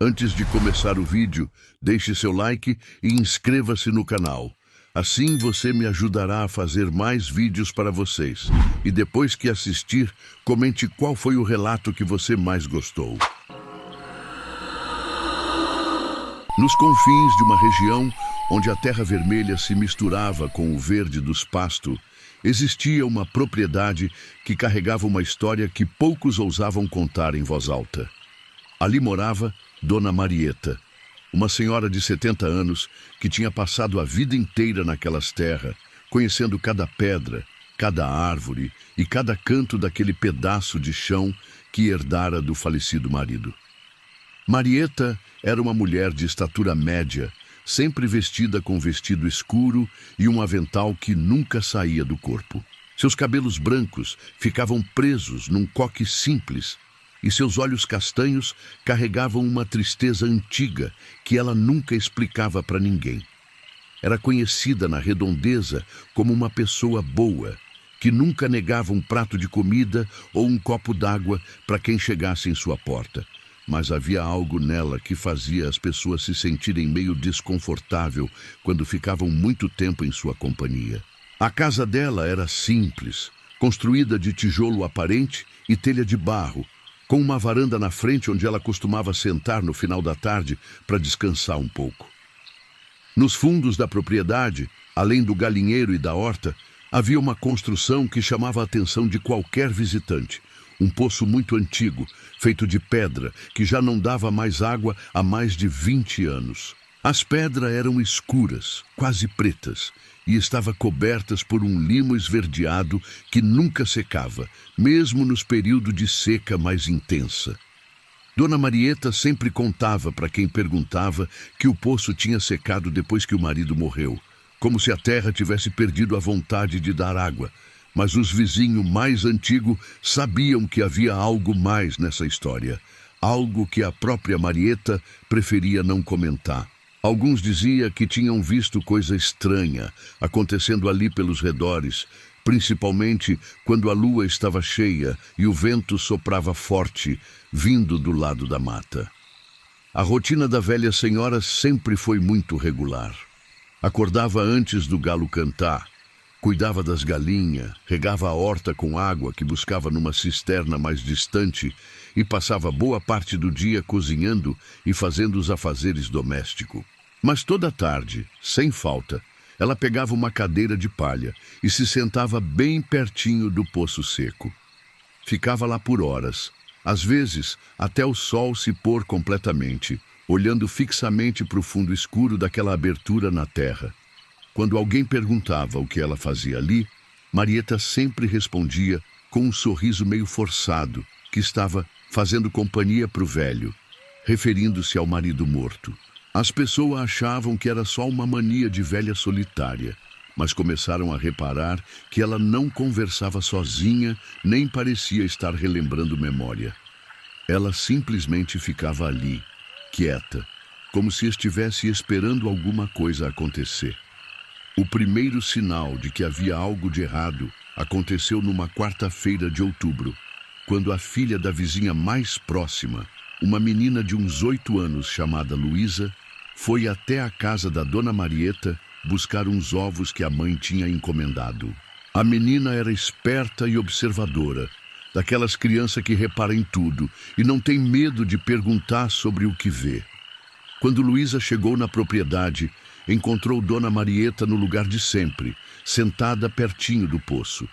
Antes de começar o vídeo, deixe seu like e inscreva-se no canal. Assim você me ajudará a fazer mais vídeos para vocês. E depois que assistir, comente qual foi o relato que você mais gostou. Nos confins de uma região onde a terra vermelha se misturava com o verde dos pastos, existia uma propriedade que carregava uma história que poucos ousavam contar em voz alta. Ali morava Dona Marieta, uma senhora de 70 anos que tinha passado a vida inteira naquelas terras, conhecendo cada pedra, cada árvore e cada canto daquele pedaço de chão que herdara do falecido marido. Marieta era uma mulher de estatura média, sempre vestida com vestido escuro e um avental que nunca saía do corpo. Seus cabelos brancos ficavam presos num coque simples e seus olhos castanhos carregavam uma tristeza antiga que ela nunca explicava para ninguém. Era conhecida na redondeza como uma pessoa boa, que nunca negava um prato de comida ou um copo d'água para quem chegasse em sua porta. Mas havia algo nela que fazia as pessoas se sentirem meio desconfortável quando ficavam muito tempo em sua companhia. A casa dela era simples, construída de tijolo aparente e telha de barro, com uma varanda na frente onde ela costumava sentar no final da tarde para descansar um pouco. Nos fundos da propriedade, além do galinheiro e da horta, havia uma construção que chamava a atenção de qualquer visitante. Um poço muito antigo, feito de pedra, que já não dava mais água há mais de 20 anos. As pedras eram escuras, quase pretas, e estavam cobertas por um limo esverdeado que nunca secava, mesmo nos períodos de seca mais intensa. Dona Marieta sempre contava para quem perguntava que o poço tinha secado depois que o marido morreu, como se a terra tivesse perdido a vontade de dar água. Mas os vizinhos mais antigos sabiam que havia algo mais nessa história, algo que a própria Marieta preferia não comentar. Alguns diziam que tinham visto coisa estranha acontecendo ali pelos redores, principalmente quando a lua estava cheia e o vento soprava forte, vindo do lado da mata. A rotina da velha senhora sempre foi muito regular. Acordava antes do galo cantar, cuidava das galinhas, regava a horta com água que buscava numa cisterna mais distante e passava boa parte do dia cozinhando e fazendo os afazeres domésticos. Mas toda tarde, sem falta, ela pegava uma cadeira de palha e se sentava bem pertinho do poço seco. Ficava lá por horas, às vezes até o sol se pôr completamente, olhando fixamente para o fundo escuro daquela abertura na terra. Quando alguém perguntava o que ela fazia ali, Marieta sempre respondia com um sorriso meio forçado, que estava fazendo companhia para o velho, referindo-se ao marido morto. As pessoas achavam que era só uma mania de velha solitária, mas começaram a reparar que ela não conversava sozinha, nem parecia estar relembrando memória. Ela simplesmente ficava ali, quieta, como se estivesse esperando alguma coisa acontecer. O primeiro sinal de que havia algo de errado aconteceu numa quarta-feira de outubro, quando a filha da vizinha mais próxima, uma menina de uns 8 anos chamada Luísa, foi até a casa da Dona Marieta buscar uns ovos que a mãe tinha encomendado. A menina era esperta e observadora, daquelas crianças que reparam em tudo e não tem medo de perguntar sobre o que vê. Quando Luísa chegou na propriedade, encontrou Dona Marieta no lugar de sempre, sentada pertinho do poço.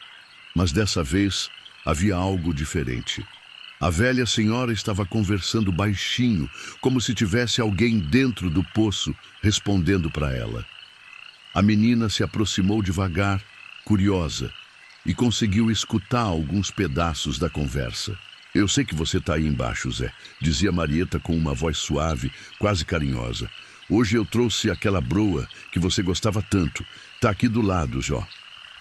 Mas dessa vez havia algo diferente. A velha senhora estava conversando baixinho, como se tivesse alguém dentro do poço respondendo para ela. A menina se aproximou devagar, curiosa, e conseguiu escutar alguns pedaços da conversa. "Eu sei que você está aí embaixo, Zé", dizia Marieta com uma voz suave, quase carinhosa. "Hoje eu trouxe aquela broa que você gostava tanto. Está aqui do lado, Jó."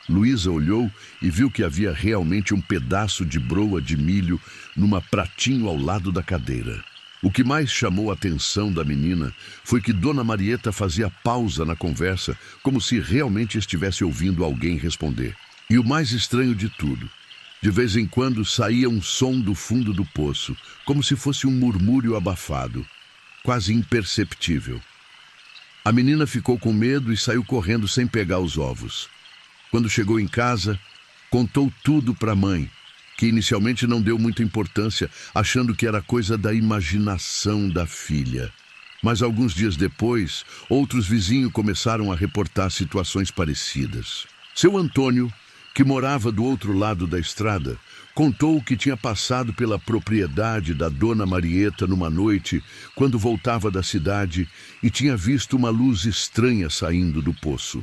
Luísa olhou e viu que havia realmente um pedaço de broa de milho numa pratinho ao lado da cadeira. O que mais chamou a atenção da menina foi que Dona Marieta fazia pausa na conversa, como se realmente estivesse ouvindo alguém responder. E o mais estranho de tudo De vez em quando saía um som do fundo do poço, como se fosse um murmúrio abafado, quase imperceptível. A menina ficou com medo e saiu correndo sem pegar os ovos. Quando chegou em casa, contou tudo para a mãe, que inicialmente não deu muita importância, achando que era coisa da imaginação da filha. Mas alguns dias depois, outros vizinhos começaram a reportar situações parecidas. Seu Antônio, que morava do outro lado da estrada, contou que tinha passado pela propriedade da dona Marieta numa noite, quando voltava da cidade, e tinha visto uma luz estranha saindo do poço.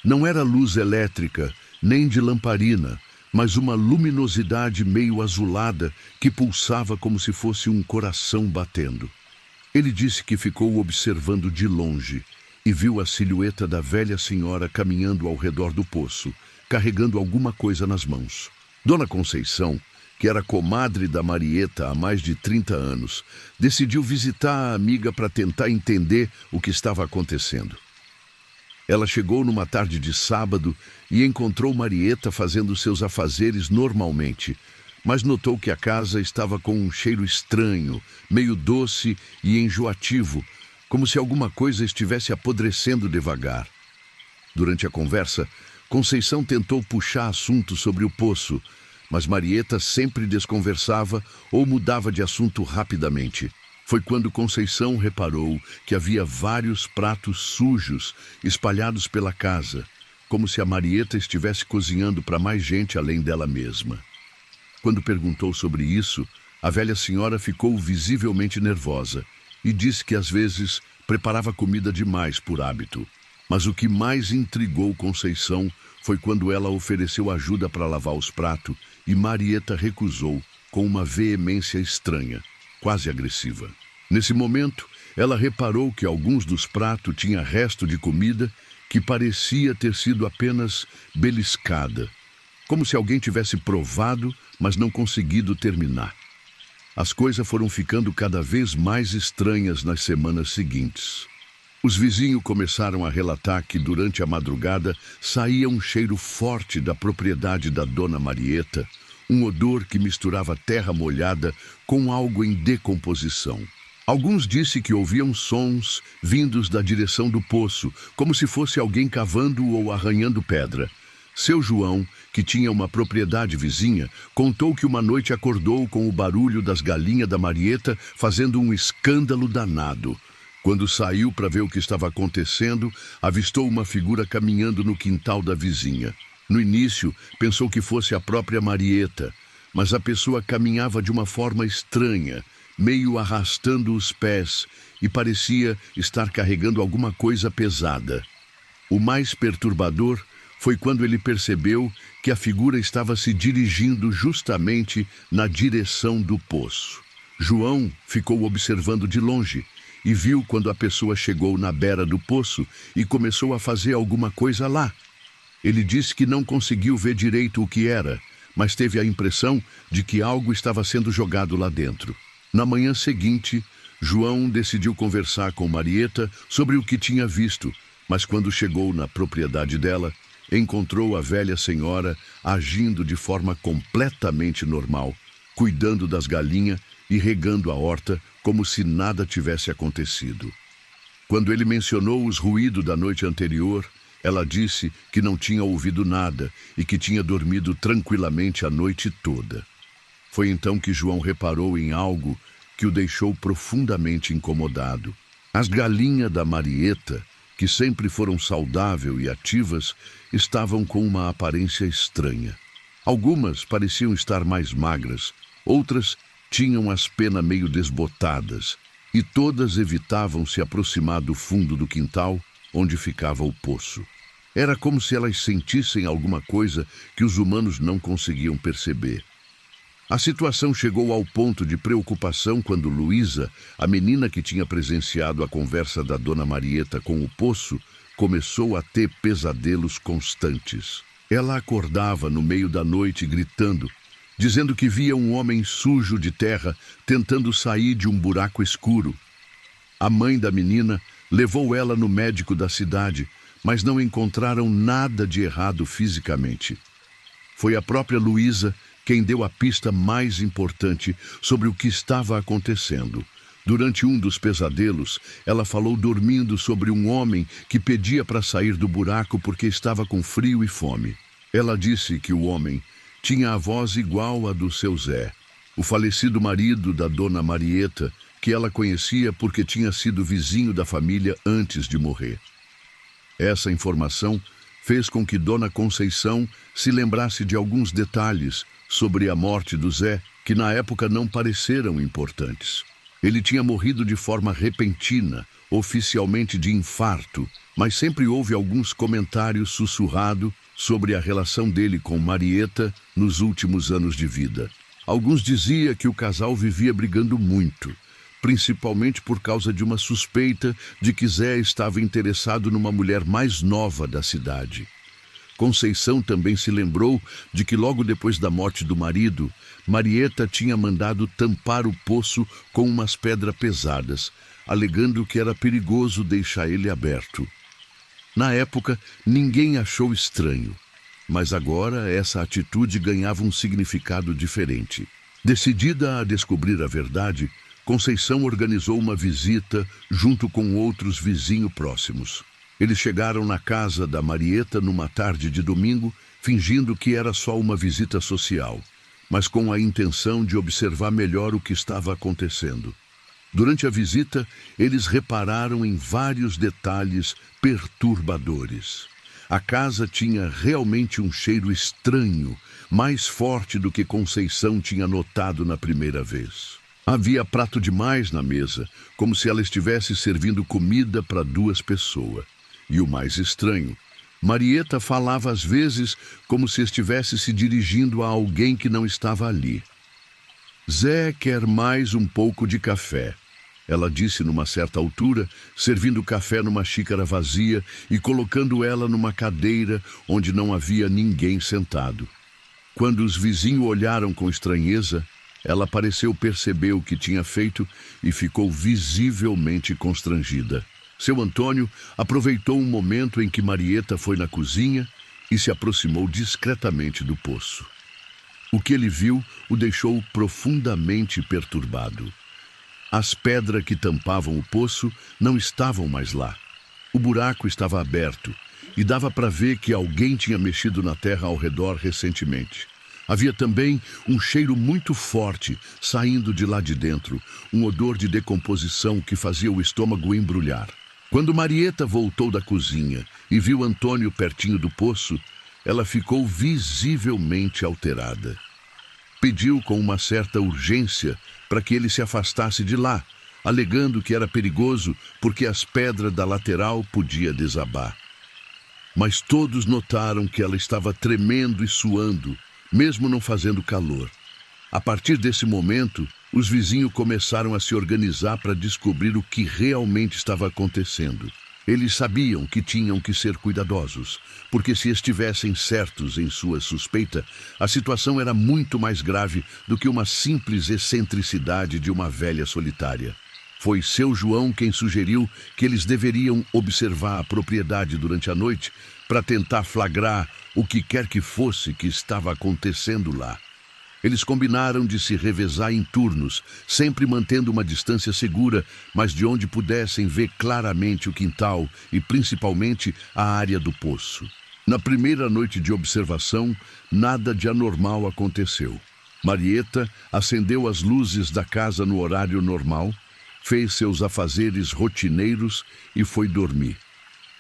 Não era luz elétrica, nem de lamparina, mas uma luminosidade meio azulada que pulsava como se fosse um coração batendo. Ele disse que ficou observando de longe e viu a silhueta da velha senhora caminhando ao redor do poço, carregando alguma coisa nas mãos. Dona Conceição, que era comadre da Marieta há mais de 30 anos, decidiu visitar a amiga para tentar entender o que estava acontecendo. Ela chegou numa tarde de sábado e encontrou Marieta fazendo seus afazeres normalmente, mas notou que a casa estava com um cheiro estranho, meio doce e enjoativo, como se alguma coisa estivesse apodrecendo devagar. Durante a conversa, Conceição tentou puxar assunto sobre o poço, mas Marieta sempre desconversava ou mudava de assunto rapidamente. Foi quando Conceição reparou que havia vários pratos sujos espalhados pela casa, como se a Marieta estivesse cozinhando para mais gente além dela mesma. Quando perguntou sobre isso, a velha senhora ficou visivelmente nervosa e disse que às vezes preparava comida demais por hábito. Mas o que mais intrigou Conceição foi quando ela ofereceu ajuda para lavar os pratos e Marieta recusou com uma veemência estranha, quase agressiva. Nesse momento, ela reparou que alguns dos pratos tinham resto de comida que parecia ter sido apenas beliscada, como se alguém tivesse provado, mas não conseguido terminar. As coisas foram ficando cada vez mais estranhas nas semanas seguintes. Os vizinhos começaram a relatar que durante a madrugada saía um cheiro forte da propriedade da dona Marieta, um odor que misturava terra molhada com algo em decomposição. Alguns disseram que ouviam sons vindos da direção do poço, como se fosse alguém cavando ou arranhando pedra. Seu João, que tinha uma propriedade vizinha, contou que uma noite acordou com o barulho das galinhas da Marieta fazendo um escândalo danado. Quando saiu para ver o que estava acontecendo, avistou uma figura caminhando no quintal da vizinha. No início, pensou que fosse a própria Marieta, mas a pessoa caminhava de uma forma estranha, meio arrastando os pés, e parecia estar carregando alguma coisa pesada. O mais perturbador foi quando ele percebeu que a figura estava se dirigindo justamente na direção do poço. João ficou observando de longe e viu quando a pessoa chegou na beira do poço e começou a fazer alguma coisa lá. Ele disse que não conseguiu ver direito o que era, mas teve a impressão de que algo estava sendo jogado lá dentro. Na manhã seguinte, João decidiu conversar com Marieta sobre o que tinha visto, mas quando chegou na propriedade dela, encontrou a velha senhora agindo de forma completamente normal, cuidando das galinhas e regando a horta como se nada tivesse acontecido. Quando ele mencionou os ruídos da noite anterior, ela disse que não tinha ouvido nada e que tinha dormido tranquilamente a noite toda. Foi então que João reparou em algo que o deixou profundamente incomodado. As galinhas da Marieta, que sempre foram saudáveis e ativas, estavam com uma aparência estranha. Algumas pareciam estar mais magras, outras tinham as penas meio desbotadas, e todas evitavam se aproximar do fundo do quintal, onde ficava o poço. Era como se elas sentissem alguma coisa que os humanos não conseguiam perceber. A situação chegou ao ponto de preocupação quando Luísa, a menina que tinha presenciado a conversa da dona Marieta com o poço, começou a ter pesadelos constantes. Ela acordava no meio da noite gritando, dizendo que via um homem sujo de terra tentando sair de um buraco escuro. A mãe da menina levou ela no médico da cidade, mas não encontraram nada de errado fisicamente. Foi a própria Luísa quem deu a pista mais importante sobre o que estava acontecendo. Durante um dos pesadelos, ela falou dormindo sobre um homem que pedia para sair do buraco porque estava com frio e fome. Ela disse que o homem tinha a voz igual à do seu Zé, o falecido marido da dona Marieta, que ela conhecia porque tinha sido vizinho da família antes de morrer. Essa informação fez com que Dona Conceição se lembrasse de alguns detalhes sobre a morte do Zé que na época não pareceram importantes. Ele tinha morrido de forma repentina, oficialmente de infarto, mas sempre houve alguns comentários sussurrados sobre a relação dele com Marieta nos últimos anos de vida. Alguns diziam que o casal vivia brigando muito, principalmente por causa de uma suspeita de que Zé estava interessado numa mulher mais nova da cidade. Conceição também se lembrou de que logo depois da morte do marido, Marieta tinha mandado tampar o poço com umas pedras pesadas, alegando que era perigoso deixar ele aberto. Na época, ninguém achou estranho, mas agora essa atitude ganhava um significado diferente. Decidida a descobrir a verdade, Conceição organizou uma visita junto com outros vizinhos próximos. Eles chegaram na casa da Marieta numa tarde de domingo, fingindo que era só uma visita social, mas com a intenção de observar melhor o que estava acontecendo. Durante a visita, eles repararam em vários detalhes perturbadores. A casa tinha realmente um cheiro estranho, mais forte do que Conceição tinha notado na primeira vez. Havia prato demais na mesa, como se ela estivesse servindo comida para 2 pessoas. E o mais estranho, Marieta falava às vezes como se estivesse se dirigindo a alguém que não estava ali. Zé quer mais um pouco de café, ela disse numa certa altura, servindo café numa xícara vazia e colocando ela numa cadeira onde não havia ninguém sentado. Quando os vizinhos olharam com estranheza, ela pareceu perceber o que tinha feito e ficou visivelmente constrangida. Seu Antônio aproveitou um momento em que Marieta foi na cozinha e se aproximou discretamente do poço. O que ele viu o deixou profundamente perturbado. As pedras que tampavam o poço não estavam mais lá. O buraco estava aberto e dava para ver que alguém tinha mexido na terra ao redor recentemente. Havia também um cheiro muito forte saindo de lá de dentro, um odor de decomposição que fazia o estômago embrulhar. Quando Marieta voltou da cozinha e viu Antônio pertinho do poço, ela ficou visivelmente alterada. Pediu com uma certa urgência para que ele se afastasse de lá, alegando que era perigoso porque as pedras da lateral podiam desabar. Mas todos notaram que ela estava tremendo e suando, mesmo não fazendo calor. A partir desse momento, os vizinhos começaram a se organizar para descobrir o que realmente estava acontecendo. Eles sabiam que tinham que ser cuidadosos, porque se estivessem certos em sua suspeita, a situação era muito mais grave do que uma simples excentricidade de uma velha solitária. Foi seu João quem sugeriu que eles deveriam observar a propriedade durante a noite para tentar flagrar o que quer que fosse que estava acontecendo lá. Eles combinaram de se revezar em turnos, sempre mantendo uma distância segura, mas de onde pudessem ver claramente o quintal e principalmente a área do poço. Na primeira noite de observação, nada de anormal aconteceu. Marieta acendeu as luzes da casa no horário normal, fez seus afazeres rotineiros e foi dormir.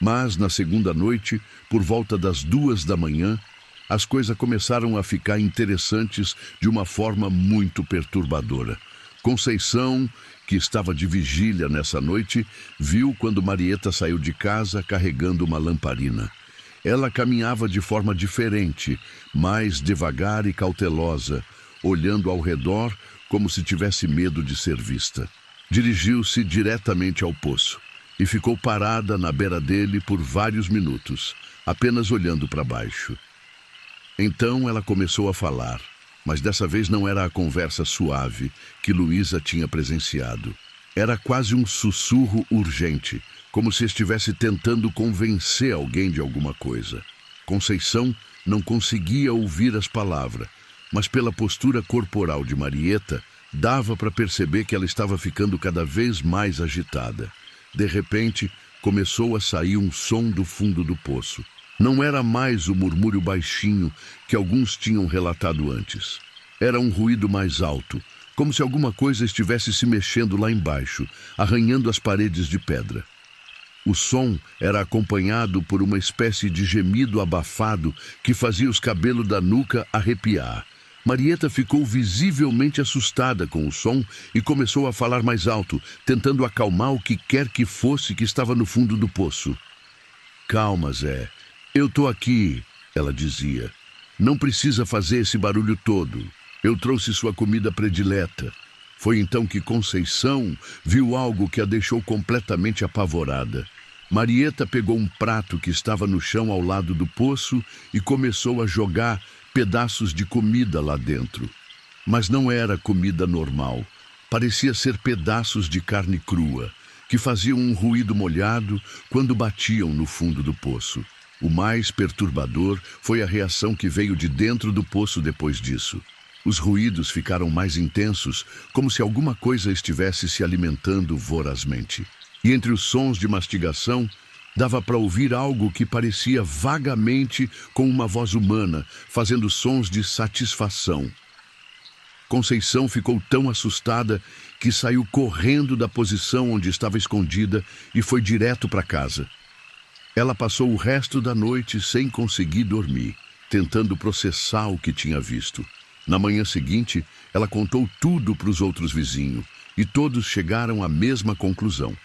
Mas na segunda noite, por volta das 2 da manhã, as coisas começaram a ficar interessantes de uma forma muito perturbadora. Conceição, que estava de vigília nessa noite, viu quando Marieta saiu de casa carregando uma lamparina. Ela caminhava de forma diferente, mais devagar e cautelosa, olhando ao redor como se tivesse medo de ser vista. Dirigiu-se diretamente ao poço e ficou parada na beira dele por vários minutos, apenas olhando para baixo. Então ela começou a falar, mas dessa vez não era a conversa suave que Luísa tinha presenciado. Era quase um sussurro urgente, como se estivesse tentando convencer alguém de alguma coisa. Conceição não conseguia ouvir as palavras, mas pela postura corporal de Marieta, dava para perceber que ela estava ficando cada vez mais agitada. De repente, começou a sair um som do fundo do poço. Não era mais o murmúrio baixinho que alguns tinham relatado antes. Era um ruído mais alto, como se alguma coisa estivesse se mexendo lá embaixo, arranhando as paredes de pedra. O som era acompanhado por uma espécie de gemido abafado que fazia os cabelos da nuca arrepiar. Marieta ficou visivelmente assustada com o som e começou a falar mais alto, tentando acalmar o que quer que fosse que estava no fundo do poço. "Calma, Zé. Eu tô aqui", ela dizia. "Não precisa fazer esse barulho todo. Eu trouxe sua comida predileta." Foi então que Conceição viu algo que a deixou completamente apavorada. Marieta pegou um prato que estava no chão ao lado do poço e começou a jogar pedaços de comida lá dentro. Mas não era comida normal. Parecia ser pedaços de carne crua, que faziam um ruído molhado quando batiam no fundo do poço. O mais perturbador foi a reação que veio de dentro do poço depois disso. Os ruídos ficaram mais intensos, como se alguma coisa estivesse se alimentando vorazmente. E entre os sons de mastigação, dava para ouvir algo que parecia vagamente com uma voz humana, fazendo sons de satisfação. Conceição ficou tão assustada que saiu correndo da posição onde estava escondida e foi direto para casa. Ela passou o resto da noite sem conseguir dormir, tentando processar o que tinha visto. Na manhã seguinte, ela contou tudo para os outros vizinhos e todos chegaram à mesma conclusão.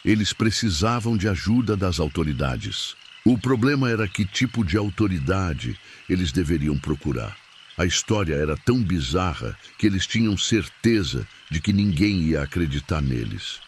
Eles precisavam de ajuda das autoridades. O problema era que tipo de autoridade eles deveriam procurar. A história era tão bizarra que eles tinham certeza de que ninguém ia acreditar neles.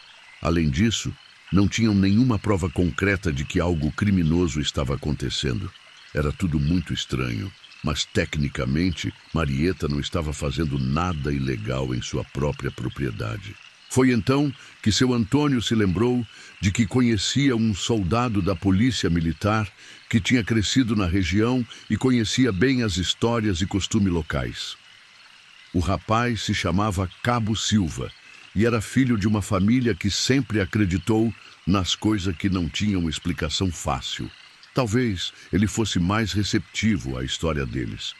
Além disso, não tinham nenhuma prova concreta de que algo criminoso estava acontecendo. Era tudo muito estranho. Mas, tecnicamente, Marieta não estava fazendo nada ilegal em sua própria propriedade. Foi então que seu Antônio se lembrou de que conhecia um soldado da polícia militar que tinha crescido na região e conhecia bem as histórias e costumes locais. O rapaz se chamava Cabo Silva e era filho de uma família que sempre acreditou nas coisas que não tinham explicação fácil. Talvez ele fosse mais receptivo à história deles.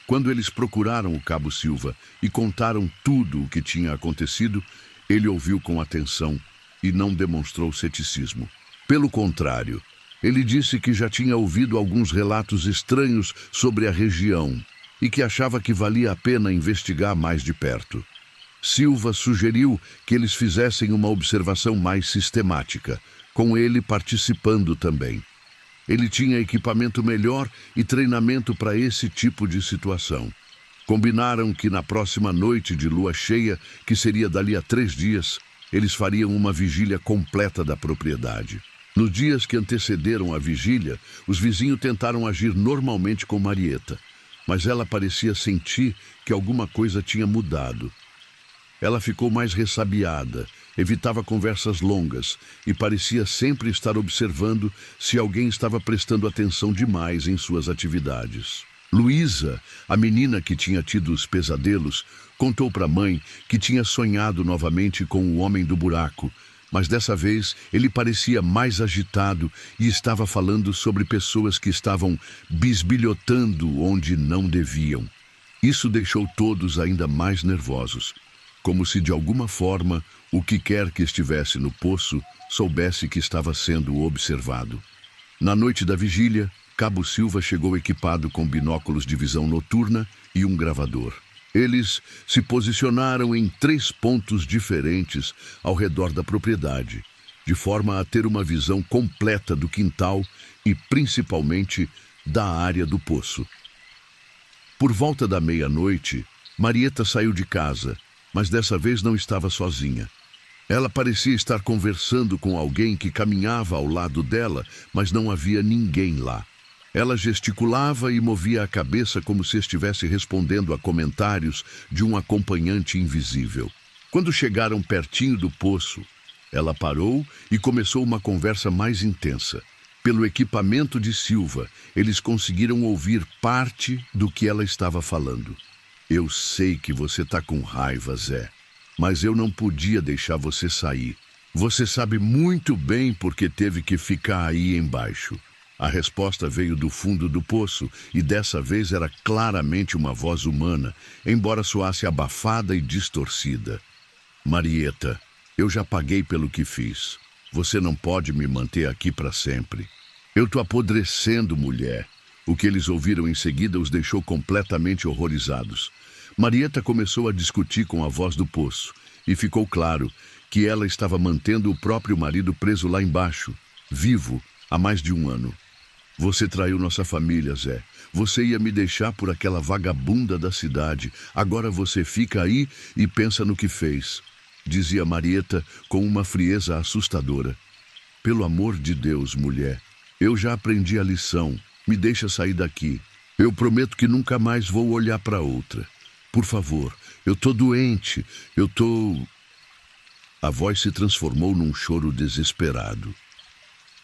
Quando eles procuraram o Cabo Silva e contaram tudo o que tinha acontecido, ele ouviu com atenção e não demonstrou ceticismo. Pelo contrário, ele disse que já tinha ouvido alguns relatos estranhos sobre a região e que achava que valia a pena investigar mais de perto. Silva sugeriu que eles fizessem uma observação mais sistemática, com ele participando também. Ele tinha equipamento melhor e treinamento para esse tipo de situação. Combinaram que na próxima noite de lua cheia, que seria dali a 3 dias, eles fariam uma vigília completa da propriedade. Nos dias que antecederam a vigília, os vizinhos tentaram agir normalmente com Marieta, mas ela parecia sentir que alguma coisa tinha mudado. Ela ficou mais ressabiada, evitava conversas longas e parecia sempre estar observando se alguém estava prestando atenção demais em suas atividades. Luísa, a menina que tinha tido os pesadelos, contou para a mãe que tinha sonhado novamente com o homem do buraco, mas dessa vez ele parecia mais agitado e estava falando sobre pessoas que estavam bisbilhotando onde não deviam. Isso deixou todos ainda mais nervosos, como se de alguma forma o que quer que estivesse no poço soubesse que estava sendo observado. Na noite da vigília, Cabo Silva chegou equipado com binóculos de visão noturna e um gravador. Eles se posicionaram em 3 pontos diferentes ao redor da propriedade, de forma a ter uma visão completa do quintal e, principalmente, da área do poço. Por volta da meia-noite, Marieta saiu de casa, mas dessa vez não estava sozinha. Ela parecia estar conversando com alguém que caminhava ao lado dela, mas não havia ninguém lá. Ela gesticulava e movia a cabeça como se estivesse respondendo a comentários de um acompanhante invisível. Quando chegaram pertinho do poço, ela parou e começou uma conversa mais intensa. Pelo equipamento de Silva, eles conseguiram ouvir parte do que ela estava falando. Eu sei que você tá com raiva, Zé, mas eu não podia deixar você sair. Você sabe muito bem porque teve que ficar aí embaixo. A resposta veio do fundo do poço e dessa vez era claramente uma voz humana, embora soasse abafada e distorcida. Marieta, eu já paguei pelo que fiz. Você não pode me manter aqui para sempre. Eu tô apodrecendo, mulher. O que eles ouviram em seguida os deixou completamente horrorizados. Marieta começou a discutir com a voz do poço e ficou claro que ela estava mantendo o próprio marido preso lá embaixo, vivo, há mais de 1 ano. Você traiu nossa família, Zé. Você ia me deixar por aquela vagabunda da cidade. Agora você fica aí e pensa no que fez, dizia Marieta com uma frieza assustadora. Pelo amor de Deus, mulher, eu já aprendi a lição. Me deixa sair daqui. Eu prometo que nunca mais vou olhar para outra. Por favor, eu tô doente. A voz se transformou num choro desesperado.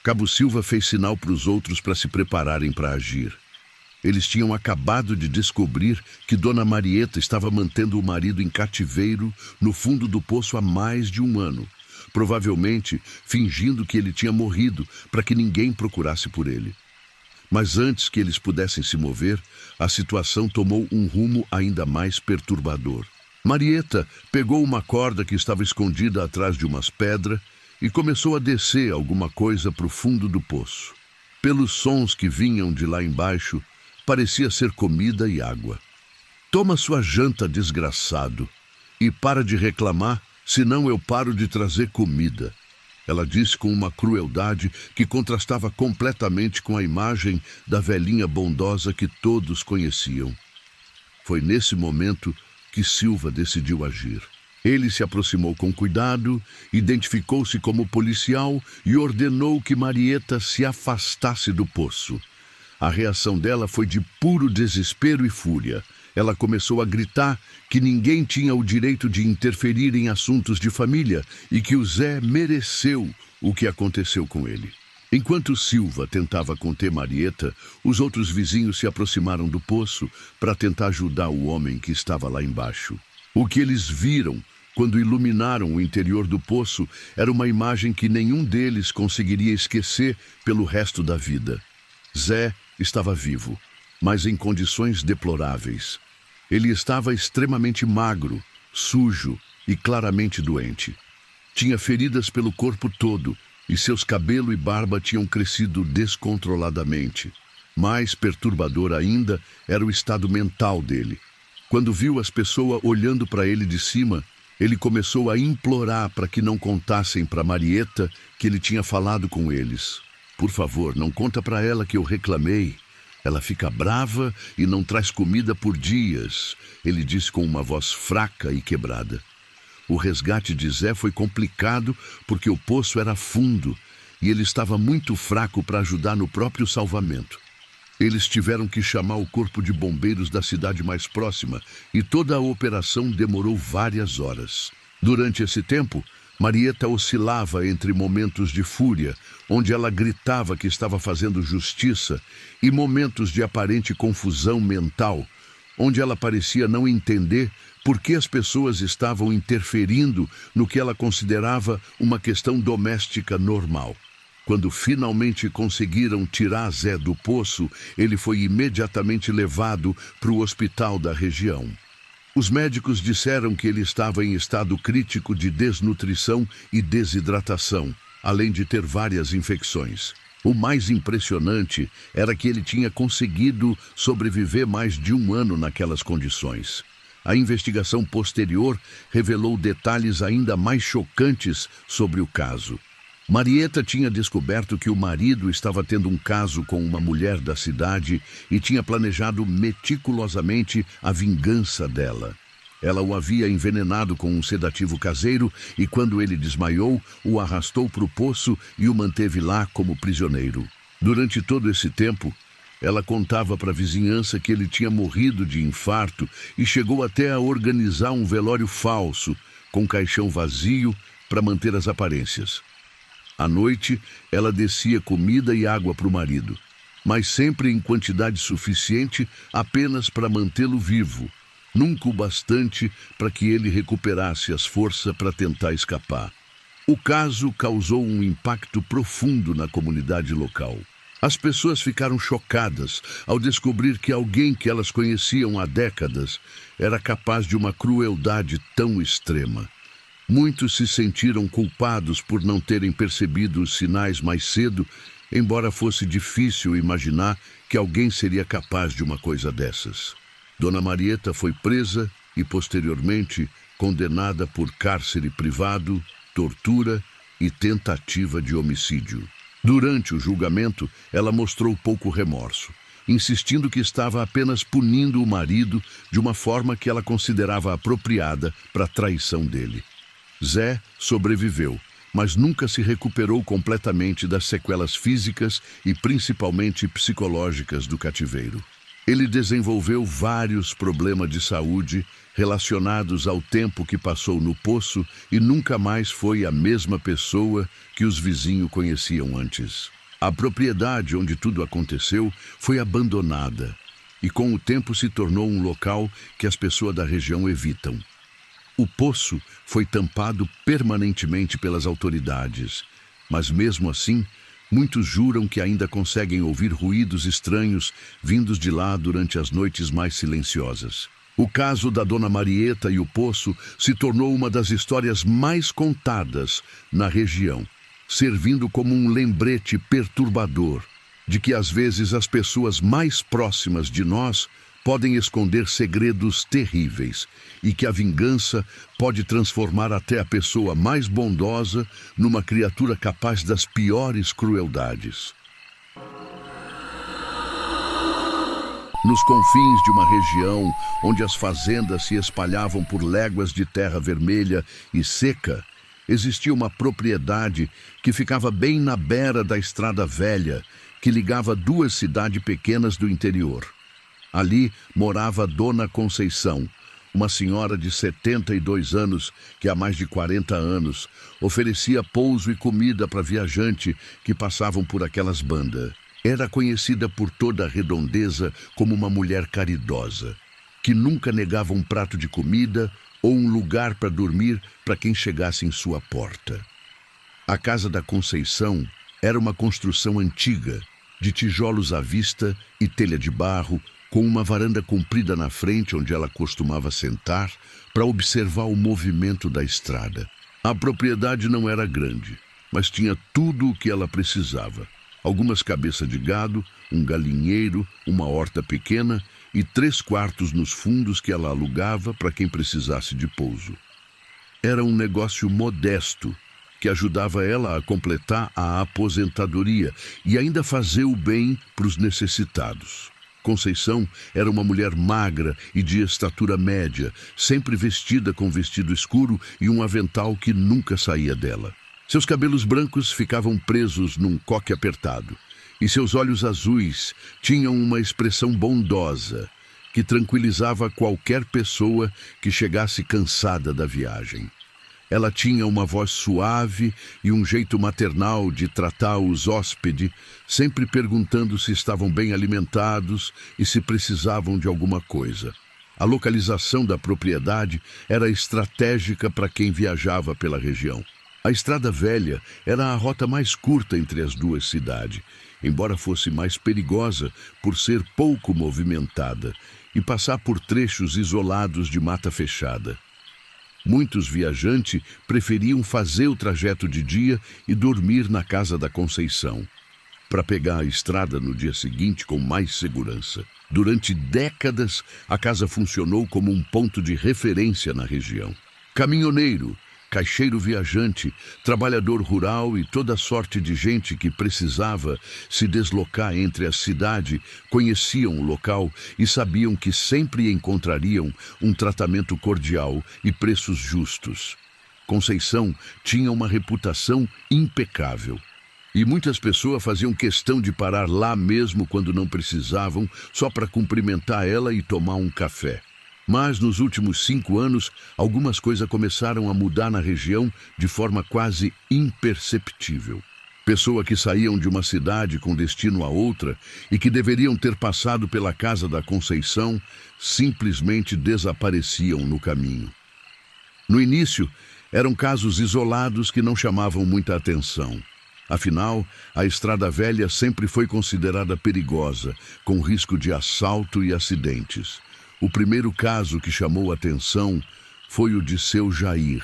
Cabo Silva fez sinal para os outros para se prepararem para agir. Eles tinham acabado de descobrir que Dona Marieta estava mantendo o marido em cativeiro no fundo do poço há mais de 1 ano, provavelmente fingindo que ele tinha morrido para que ninguém procurasse por ele. Mas antes que eles pudessem se mover, a situação tomou um rumo ainda mais perturbador. Marieta pegou uma corda que estava escondida atrás de umas pedras e começou a descer alguma coisa para o fundo do poço. Pelos sons que vinham de lá embaixo, parecia ser comida e água. Toma sua janta, desgraçado, e para de reclamar, senão eu paro de trazer comida. Ela disse com uma crueldade que contrastava completamente com a imagem da velhinha bondosa que todos conheciam. Foi nesse momento que Silva decidiu agir. Ele se aproximou com cuidado, identificou-se como policial e ordenou que Marieta se afastasse do poço. A reação dela foi de puro desespero e fúria. Ela começou a gritar que ninguém tinha o direito de interferir em assuntos de família e que o Zé mereceu o que aconteceu com ele. Enquanto Silva tentava conter Marieta, os outros vizinhos se aproximaram do poço para tentar ajudar o homem que estava lá embaixo. O que eles viram quando iluminaram o interior do poço era uma imagem que nenhum deles conseguiria esquecer pelo resto da vida. Zé estava vivo, mas em condições deploráveis. Ele estava extremamente magro, sujo e claramente doente. Tinha feridas pelo corpo todo e seus cabelos e barba tinham crescido descontroladamente. Mais perturbador ainda era o estado mental dele. Quando viu as pessoas olhando para ele de cima, ele começou a implorar para que não contassem para Marieta que ele tinha falado com eles. Por favor, não conta para ela que eu reclamei. Ela fica brava e não traz comida por dias, ele disse com uma voz fraca e quebrada. O resgate de Zé foi complicado porque o poço era fundo e ele estava muito fraco para ajudar no próprio salvamento. Eles tiveram que chamar o corpo de bombeiros da cidade mais próxima e toda a operação demorou várias horas. Durante esse tempo, Marieta oscilava entre momentos de fúria, onde ela gritava que estava fazendo justiça, e momentos de aparente confusão mental, onde ela parecia não entender por que as pessoas estavam interferindo no que ela considerava uma questão doméstica normal. Quando finalmente conseguiram tirar Zé do poço, ele foi imediatamente levado para o hospital da região. Os médicos disseram que ele estava em estado crítico de desnutrição e desidratação, além de ter várias infecções. O mais impressionante era que ele tinha conseguido sobreviver mais de 1 ano naquelas condições. A investigação posterior revelou detalhes ainda mais chocantes sobre o caso. Marieta tinha descoberto que o marido estava tendo um caso com uma mulher da cidade e tinha planejado meticulosamente a vingança dela. Ela o havia envenenado com um sedativo caseiro e, quando ele desmaiou, o arrastou para o poço e o manteve lá como prisioneiro. Durante todo esse tempo, ela contava para a vizinhança que ele tinha morrido de infarto e chegou até a organizar um velório falso, com caixão vazio, para manter as aparências. À noite, ela descia comida e água para o marido, mas sempre em quantidade suficiente apenas para mantê-lo vivo. nunca o bastante para que ele recuperasse as forças para tentar escapar. O caso causou um impacto profundo na comunidade local. As pessoas ficaram chocadas ao descobrir que alguém que elas conheciam há décadas era capaz de uma crueldade tão extrema. Muitos se sentiram culpados por não terem percebido os sinais mais cedo, embora fosse difícil imaginar que alguém seria capaz de uma coisa dessas. Dona Marieta foi presa e, posteriormente, condenada por cárcere privado, tortura e tentativa de homicídio. Durante o julgamento, ela mostrou pouco remorso, insistindo que estava apenas punindo o marido de uma forma que ela considerava apropriada para a traição dele. Zé sobreviveu, mas nunca se recuperou completamente das sequelas físicas e principalmente psicológicas do cativeiro. Ele desenvolveu vários problemas de saúde relacionados ao tempo que passou no poço e nunca mais foi a mesma pessoa que os vizinhos conheciam antes. A propriedade onde tudo aconteceu foi abandonada e com o tempo se tornou um local que as pessoas da região evitam. O poço foi tampado permanentemente pelas autoridades, mas mesmo assim, muitos juram que ainda conseguem ouvir ruídos estranhos vindos de lá durante as noites mais silenciosas. O caso da Dona Marieta e o poço se tornou uma das histórias mais contadas na região, servindo como um lembrete perturbador de que às vezes as pessoas mais próximas de nós podem esconder segredos terríveis e que a vingança pode transformar até a pessoa mais bondosa numa criatura capaz das piores crueldades. Nos confins de uma região onde as fazendas se espalhavam por léguas de terra vermelha e seca, existia uma propriedade que ficava bem na beira da estrada velha, que ligava duas cidades pequenas do interior. Ali morava Dona Conceição, uma senhora de 72 anos que há mais de 40 anos oferecia pouso e comida para viajantes que passavam por aquelas bandas. Era conhecida por toda a redondeza como uma mulher caridosa, que nunca negava um prato de comida ou um lugar para dormir para quem chegasse em sua porta. A casa da Conceição era uma construção antiga, de tijolos à vista e telha de barro, com uma varanda comprida na frente onde ela costumava sentar para observar o movimento da estrada. A propriedade não era grande, mas tinha tudo o que ela precisava. Algumas cabeças de gado, um galinheiro, uma horta pequena e 3 quartos nos fundos que ela alugava para quem precisasse de pouso. Era um negócio modesto que ajudava ela a completar a aposentadoria e ainda fazer o bem para os necessitados. Conceição era uma mulher magra e de estatura média, sempre vestida com vestido escuro e um avental que nunca saía dela. Seus cabelos brancos ficavam presos num coque apertado, e seus olhos azuis tinham uma expressão bondosa que tranquilizava qualquer pessoa que chegasse cansada da viagem. Ela tinha uma voz suave e um jeito maternal de tratar os hóspedes, sempre perguntando se estavam bem alimentados e se precisavam de alguma coisa. A localização da propriedade era estratégica para quem viajava pela região. A Estrada Velha era a rota mais curta entre as duas cidades, embora fosse mais perigosa por ser pouco movimentada e passar por trechos isolados de mata fechada. Muitos viajantes preferiam fazer o trajeto de dia e dormir na casa da Conceição, para pegar a estrada no dia seguinte com mais segurança. Durante décadas, a casa funcionou como um ponto de referência na região. Caminhoneiro, caixeiro viajante, trabalhador rural e toda sorte de gente que precisava se deslocar entre a cidade conheciam o local e sabiam que sempre encontrariam um tratamento cordial e preços justos. Conceição tinha uma reputação impecável. E muitas pessoas faziam questão de parar lá mesmo quando não precisavam, só para cumprimentar ela e tomar um café. Mas nos últimos 5 anos, algumas coisas começaram a mudar na região de forma quase imperceptível. Pessoas que saíam de uma cidade com destino a outra e que deveriam ter passado pela casa da Conceição simplesmente desapareciam no caminho. No início, eram casos isolados que não chamavam muita atenção. Afinal, a Estrada Velha sempre foi considerada perigosa, com risco de assalto e acidentes. O primeiro caso que chamou atenção foi o de seu Jair,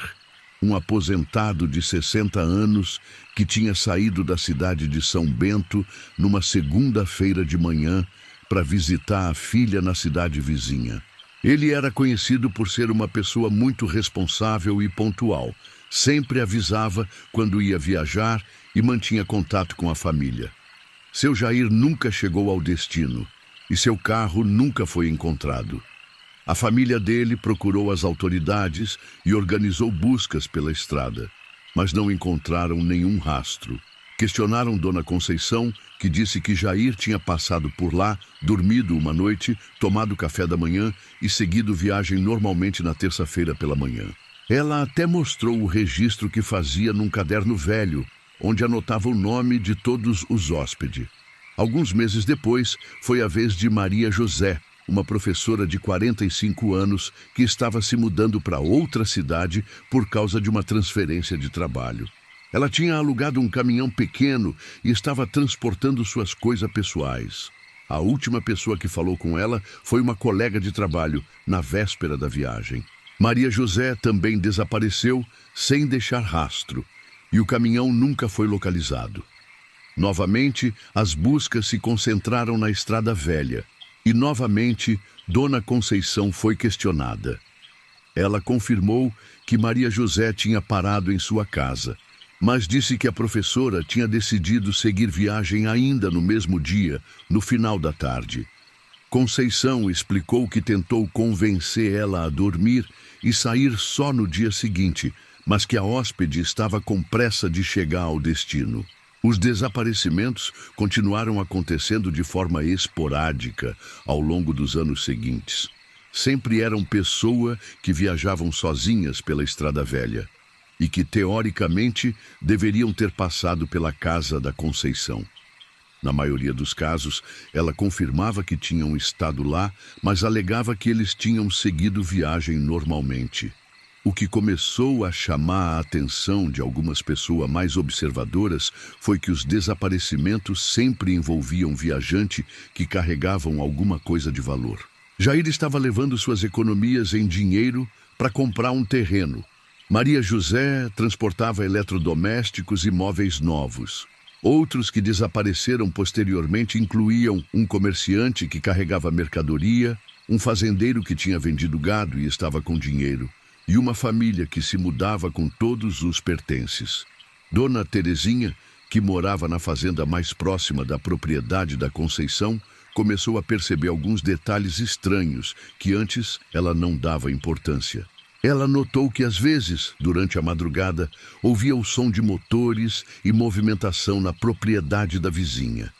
um aposentado de 60 anos que tinha saído da cidade de São Bento numa segunda-feira de manhã para visitar a filha na cidade vizinha. Ele era conhecido por ser uma pessoa muito responsável e pontual. Sempre avisava quando ia viajar e mantinha contato com a família. Seu Jair nunca chegou ao destino e seu carro nunca foi encontrado. A família dele procurou as autoridades e organizou buscas pela estrada, mas não encontraram nenhum rastro. Questionaram Dona Conceição, que disse que Jair tinha passado por lá, dormido uma noite, tomado café da manhã e seguido viagem normalmente na terça-feira pela manhã. Ela até mostrou o registro que fazia num caderno velho, onde anotava o nome de todos os hóspedes. Alguns meses depois, foi a vez de Maria José, uma professora de 45 anos que estava se mudando para outra cidade por causa de uma transferência de trabalho. Ela tinha alugado um caminhão pequeno e estava transportando suas coisas pessoais. A última pessoa que falou com ela foi uma colega de trabalho, na véspera da viagem. Maria José também desapareceu sem deixar rastro, e o caminhão nunca foi localizado. Novamente, as buscas se concentraram na Estrada Velha, e novamente Dona Conceição foi questionada. Ela confirmou que Maria José tinha parado em sua casa, mas disse que a professora tinha decidido seguir viagem ainda no mesmo dia, no final da tarde. Conceição explicou que tentou convencer ela a dormir e sair só no dia seguinte, mas que a hóspede estava com pressa de chegar ao destino. Os desaparecimentos continuaram acontecendo de forma esporádica ao longo dos anos seguintes. Sempre eram pessoas que viajavam sozinhas pela Estrada Velha e que, teoricamente, deveriam ter passado pela casa da Conceição. Na maioria dos casos, ela confirmava que tinham estado lá, mas alegava que eles tinham seguido viagem normalmente. O que começou a chamar a atenção de algumas pessoas mais observadoras foi que os desaparecimentos sempre envolviam viajantes que carregavam alguma coisa de valor. Jair estava levando suas economias em dinheiro para comprar um terreno. Maria José transportava eletrodomésticos e móveis novos. Outros que desapareceram posteriormente incluíam um comerciante que carregava mercadoria, um fazendeiro que tinha vendido gado e estava com dinheiro, e uma família que se mudava com todos os pertences. Dona Terezinha, que morava na fazenda mais próxima da propriedade da Conceição, começou a perceber alguns detalhes estranhos que antes ela não dava importância. Ela notou que às vezes, durante a madrugada, ouvia o som de motores e movimentação na propriedade da vizinha.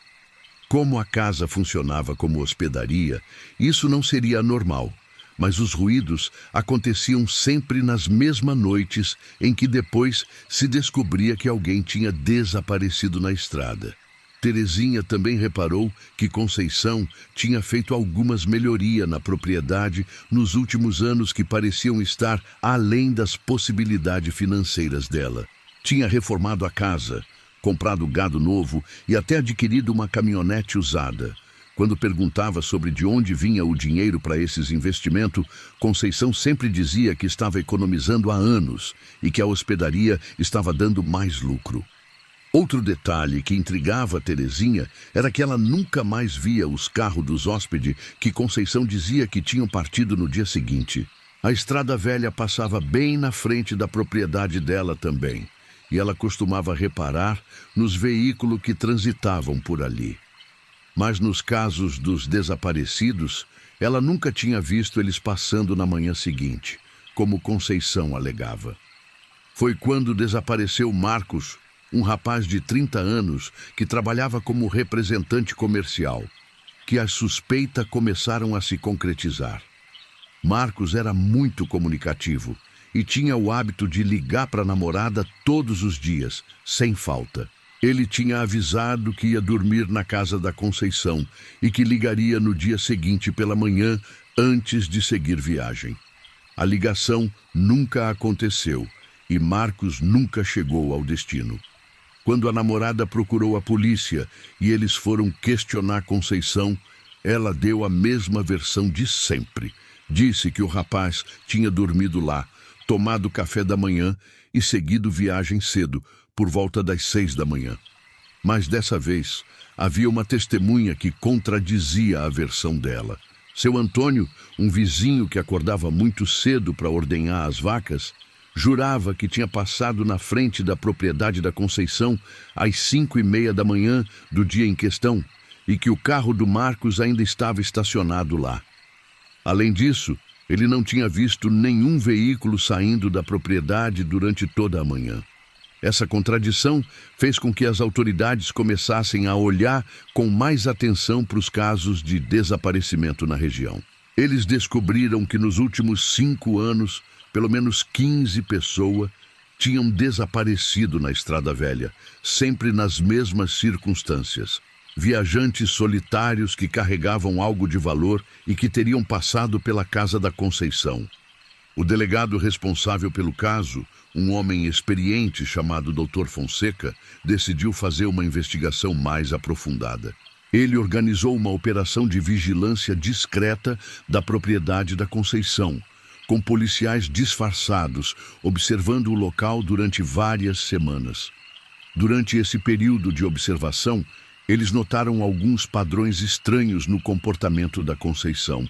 Como a casa funcionava como hospedaria, isso não seria anormal. Mas os ruídos aconteciam sempre nas mesmas noites em que depois se descobria que alguém tinha desaparecido na estrada. Terezinha também reparou que Conceição tinha feito algumas melhorias na propriedade nos últimos anos que pareciam estar além das possibilidades financeiras dela. Tinha reformado a casa, comprado gado novo e até adquirido uma caminhonete usada. Quando perguntava sobre de onde vinha o dinheiro para esses investimentos, Conceição sempre dizia que estava economizando há anos e que a hospedaria estava dando mais lucro. Outro detalhe que intrigava Terezinha era que ela nunca mais via os carros dos hóspedes que Conceição dizia que tinham partido no dia seguinte. A Estrada Velha passava bem na frente da propriedade dela também, e ela costumava reparar nos veículos que transitavam por ali. Mas nos casos dos desaparecidos, ela nunca tinha visto eles passando na manhã seguinte, como Conceição alegava. Foi quando desapareceu Marcos, um rapaz de 30 anos que trabalhava como representante comercial, que as suspeitas começaram a se concretizar. Marcos era muito comunicativo e tinha o hábito de ligar para a namorada todos os dias, sem falta. Ele tinha avisado que ia dormir na casa da Conceição e que ligaria no dia seguinte pela manhã antes de seguir viagem. A ligação nunca aconteceu e Marcos nunca chegou ao destino. Quando a namorada procurou a polícia e eles foram questionar Conceição, ela deu a mesma versão de sempre. Disse que o rapaz tinha dormido lá, tomado café da manhã e seguido viagem cedo, por volta das 6 da manhã. Mas dessa vez, havia uma testemunha que contradizia a versão dela. Seu Antônio, um vizinho que acordava muito cedo para ordenhar as vacas, jurava que tinha passado na frente da propriedade da Conceição às 5:30 da manhã do dia em questão e que o carro do Marcos ainda estava estacionado lá. Além disso, ele não tinha visto nenhum veículo saindo da propriedade durante toda a manhã. Essa contradição fez com que as autoridades começassem a olhar com mais atenção para os casos de desaparecimento na região. Eles descobriram que nos últimos 5 anos, pelo menos 15 pessoas tinham desaparecido na Estrada Velha, sempre nas mesmas circunstâncias. Viajantes solitários que carregavam algo de valor e que teriam passado pela casa da Conceição. O delegado responsável pelo caso, um homem experiente chamado Dr. Fonseca, decidiu fazer uma investigação mais aprofundada. Ele organizou uma operação de vigilância discreta da propriedade da Conceição, com policiais disfarçados, observando o local durante várias semanas. Durante esse período de observação, eles notaram alguns padrões estranhos no comportamento da Conceição.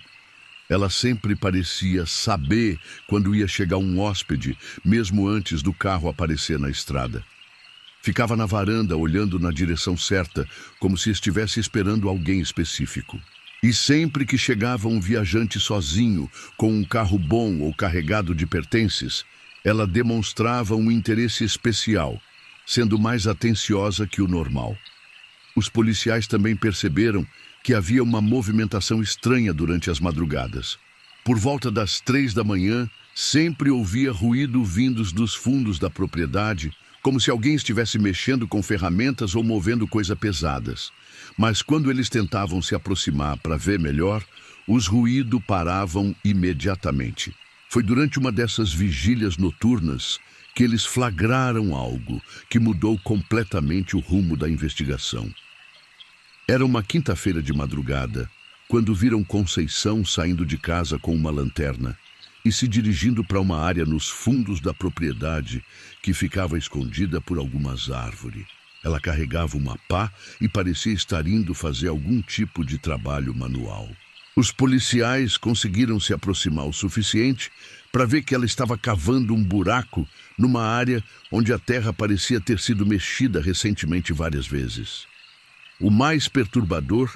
Ela sempre parecia saber quando ia chegar um hóspede, mesmo antes do carro aparecer na estrada. Ficava na varanda, olhando na direção certa, como se estivesse esperando alguém específico. E sempre que chegava um viajante sozinho, com um carro bom ou carregado de pertences, ela demonstrava um interesse especial, sendo mais atenciosa que o normal. Os policiais também perceberam que havia uma movimentação estranha durante as madrugadas. Por volta das 3 da manhã, sempre ouvia ruído vindos dos fundos da propriedade, como se alguém estivesse mexendo com ferramentas ou movendo coisas pesadas. Mas quando eles tentavam se aproximar para ver melhor, os ruídos paravam imediatamente. Foi durante uma dessas vigílias noturnas que eles flagraram algo que mudou completamente o rumo da investigação. Era uma quinta-feira de madrugada, quando viram Conceição saindo de casa com uma lanterna e se dirigindo para uma área nos fundos da propriedade que ficava escondida por algumas árvores. Ela carregava uma pá e parecia estar indo fazer algum tipo de trabalho manual. Os policiais conseguiram se aproximar o suficiente para ver que ela estava cavando um buraco numa área onde a terra parecia ter sido mexida recentemente várias vezes. O mais perturbador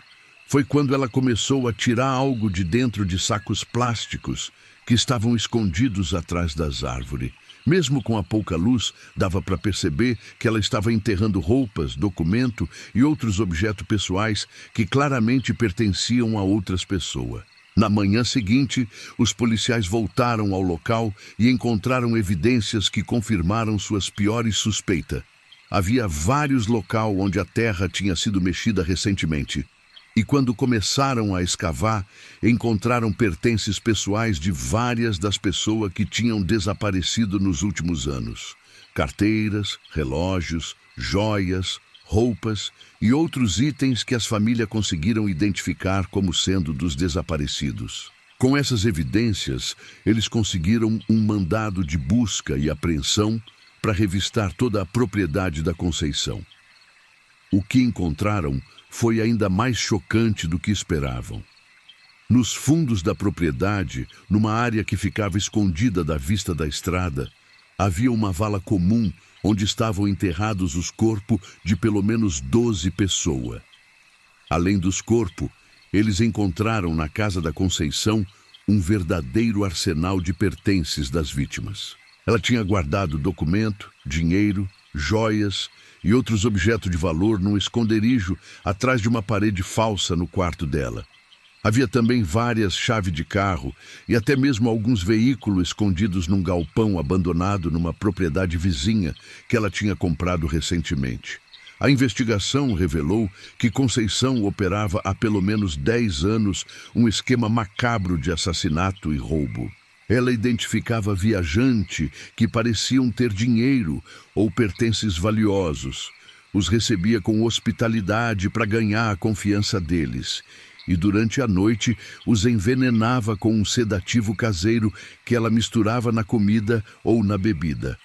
foi quando ela começou a tirar algo de dentro de sacos plásticos que estavam escondidos atrás das árvores. Mesmo com a pouca luz, dava para perceber que ela estava enterrando roupas, documento e outros objetos pessoais que claramente pertenciam a outras pessoas. Na manhã seguinte, os policiais voltaram ao local e encontraram evidências que confirmaram suas piores suspeitas. Havia vários locais onde a terra tinha sido mexida recentemente. E quando começaram a escavar, encontraram pertences pessoais de várias das pessoas que tinham desaparecido nos últimos anos. Carteiras, relógios, joias, roupas e outros itens que as famílias conseguiram identificar como sendo dos desaparecidos. Com essas evidências, eles conseguiram um mandado de busca e apreensão para revistar toda a propriedade da Conceição. O que encontraram foi ainda mais chocante do que esperavam. Nos fundos da propriedade, numa área que ficava escondida da vista da estrada, havia uma vala comum onde estavam enterrados os corpos de pelo menos 12 pessoas. Além dos corpos, eles encontraram na casa da Conceição um verdadeiro arsenal de pertences das vítimas. Ela tinha guardado documento, dinheiro, joias e outros objetos de valor num esconderijo atrás de uma parede falsa no quarto dela. Havia também várias chaves de carro e até mesmo alguns veículos escondidos num galpão abandonado numa propriedade vizinha que ela tinha comprado recentemente. A investigação revelou que Conceição operava há pelo menos 10 anos um esquema macabro de assassinato e roubo. Ela identificava viajantes que pareciam ter dinheiro ou pertences valiosos, os recebia com hospitalidade para ganhar a confiança deles e durante a noite os envenenava com um sedativo caseiro que ela misturava na comida ou na bebida.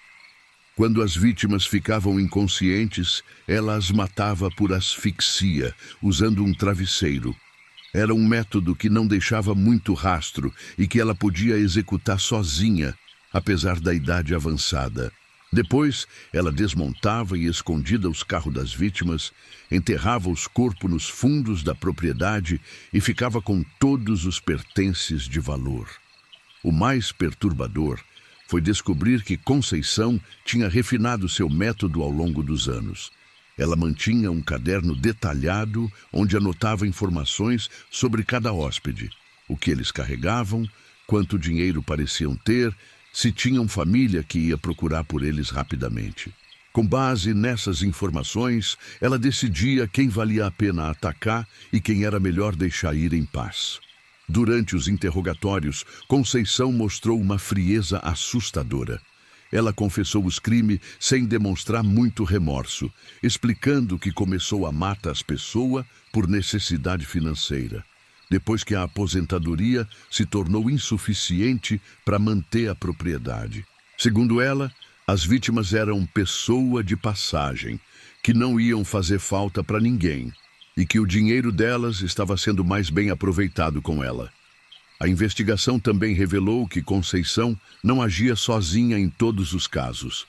Quando as vítimas ficavam inconscientes, ela as matava por asfixia, usando um travesseiro. Era um método que não deixava muito rastro e que ela podia executar sozinha, apesar da idade avançada. Depois, ela desmontava e, escondida os carros das vítimas, enterrava os corpos nos fundos da propriedade e ficava com todos os pertences de valor. O mais perturbador foi descobrir que Conceição tinha refinado seu método ao longo dos anos. Ela mantinha um caderno detalhado onde anotava informações sobre cada hóspede, o que eles carregavam, quanto dinheiro pareciam ter, se tinham família que ia procurar por eles rapidamente. Com base nessas informações, ela decidia quem valia a pena atacar e quem era melhor deixar ir em paz. Durante os interrogatórios, Conceição mostrou uma frieza assustadora. Ela confessou os crimes sem demonstrar muito remorso, explicando que começou a matar as pessoas por necessidade financeira, depois que a aposentadoria se tornou insuficiente para manter a propriedade. Segundo ela, as vítimas eram pessoas de passagem, que não iam fazer falta para ninguém, e que o dinheiro delas estava sendo mais bem aproveitado com ela. A investigação também revelou que Conceição não agia sozinha em todos os casos.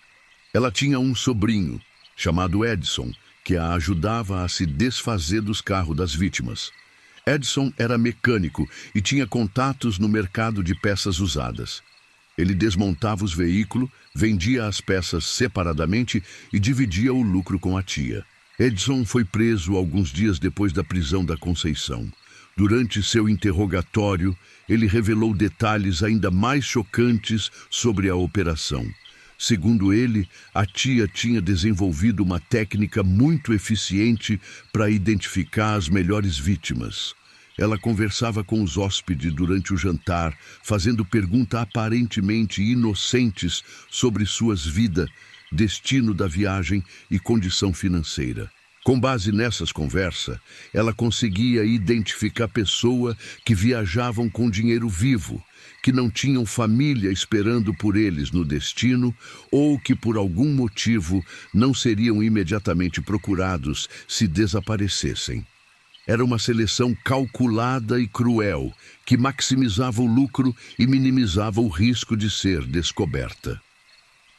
Ela tinha um sobrinho, chamado Edson, que a ajudava a se desfazer dos carros das vítimas. Edson era mecânico e tinha contatos no mercado de peças usadas. Ele desmontava os veículos, vendia as peças separadamente e dividia o lucro com a tia. Edson foi preso alguns dias depois da prisão da Conceição. Durante seu interrogatório, ele revelou detalhes ainda mais chocantes sobre a operação. Segundo ele, a tia tinha desenvolvido uma técnica muito eficiente para identificar as melhores vítimas. Ela conversava com os hóspedes durante o jantar, fazendo perguntas aparentemente inocentes sobre suas vidas, destino da viagem e condição financeira. Com base nessas conversas, ela conseguia identificar pessoas que viajavam com dinheiro vivo, que não tinham família esperando por eles no destino ou que por algum motivo não seriam imediatamente procurados se desaparecessem. Era uma seleção calculada e cruel, que maximizava o lucro e minimizava o risco de ser descoberta.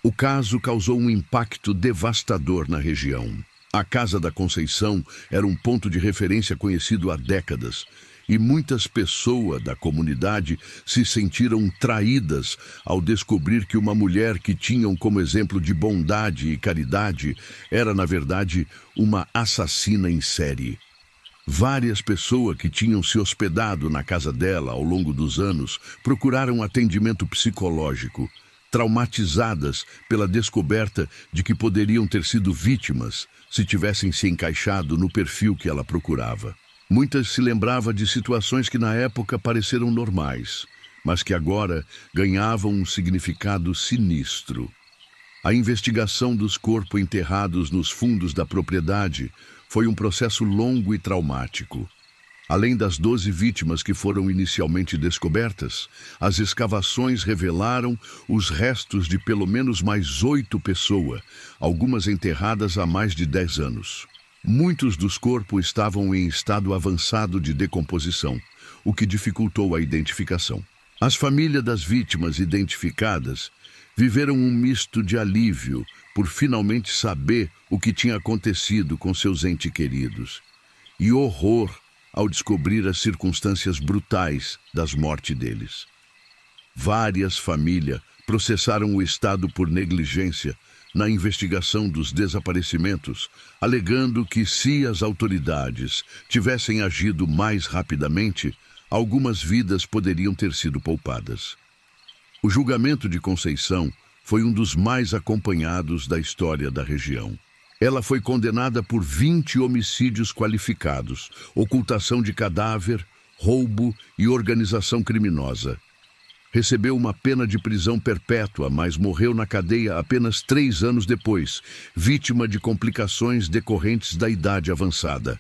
O caso causou um impacto devastador na região. A Casa da Conceição era um ponto de referência conhecido há décadas, e muitas pessoas da comunidade se sentiram traídas ao descobrir que uma mulher que tinham como exemplo de bondade e caridade era, na verdade, uma assassina em série. Várias pessoas que tinham se hospedado na casa dela ao longo dos anos procuraram atendimento psicológico, traumatizadas pela descoberta de que poderiam ter sido vítimas se tivessem se encaixado no perfil que ela procurava. Muitas se lembravam de situações que na época pareceram normais, mas que agora ganhavam um significado sinistro. A investigação dos corpos enterrados nos fundos da propriedade foi um processo longo e traumático. Além das 12 vítimas que foram inicialmente descobertas, as escavações revelaram os restos de pelo menos mais 8 pessoas, algumas enterradas há mais de 10 anos. Muitos dos corpos estavam em estado avançado de decomposição, o que dificultou a identificação. As famílias das vítimas identificadas viveram um misto de alívio por finalmente saber o que tinha acontecido com seus entes queridos, e horror ao descobrir as circunstâncias brutais das mortes deles. Várias famílias processaram o Estado por negligência na investigação dos desaparecimentos, alegando que se as autoridades tivessem agido mais rapidamente, algumas vidas poderiam ter sido poupadas. O julgamento de Conceição foi um dos mais acompanhados da história da região. Ela foi condenada por 20 homicídios qualificados, ocultação de cadáver, roubo e organização criminosa. Recebeu uma pena de prisão perpétua, mas morreu na cadeia apenas 3 anos depois, vítima de complicações decorrentes da idade avançada.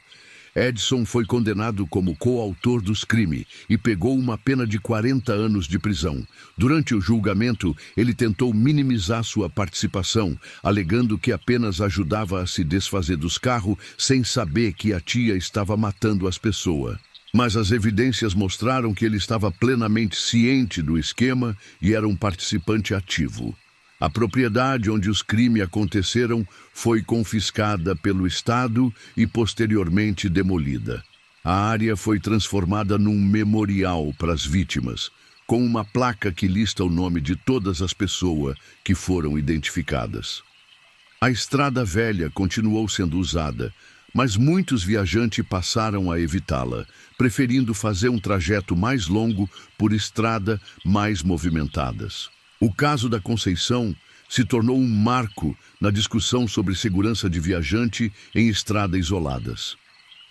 Edson foi condenado como coautor dos crimes e pegou uma pena de 40 anos de prisão. Durante o julgamento, ele tentou minimizar sua participação, alegando que apenas ajudava a se desfazer dos carros sem saber que a tia estava matando as pessoas. Mas as evidências mostraram que ele estava plenamente ciente do esquema e era um participante ativo. A propriedade onde os crimes aconteceram foi confiscada pelo Estado e posteriormente demolida. A área foi transformada num memorial para as vítimas, com uma placa que lista o nome de todas as pessoas que foram identificadas. A Estrada Velha continuou sendo usada, mas muitos viajantes passaram a evitá-la, preferindo fazer um trajeto mais longo por estradas mais movimentadas. O caso da Conceição se tornou um marco na discussão sobre segurança de viajante em estradas isoladas.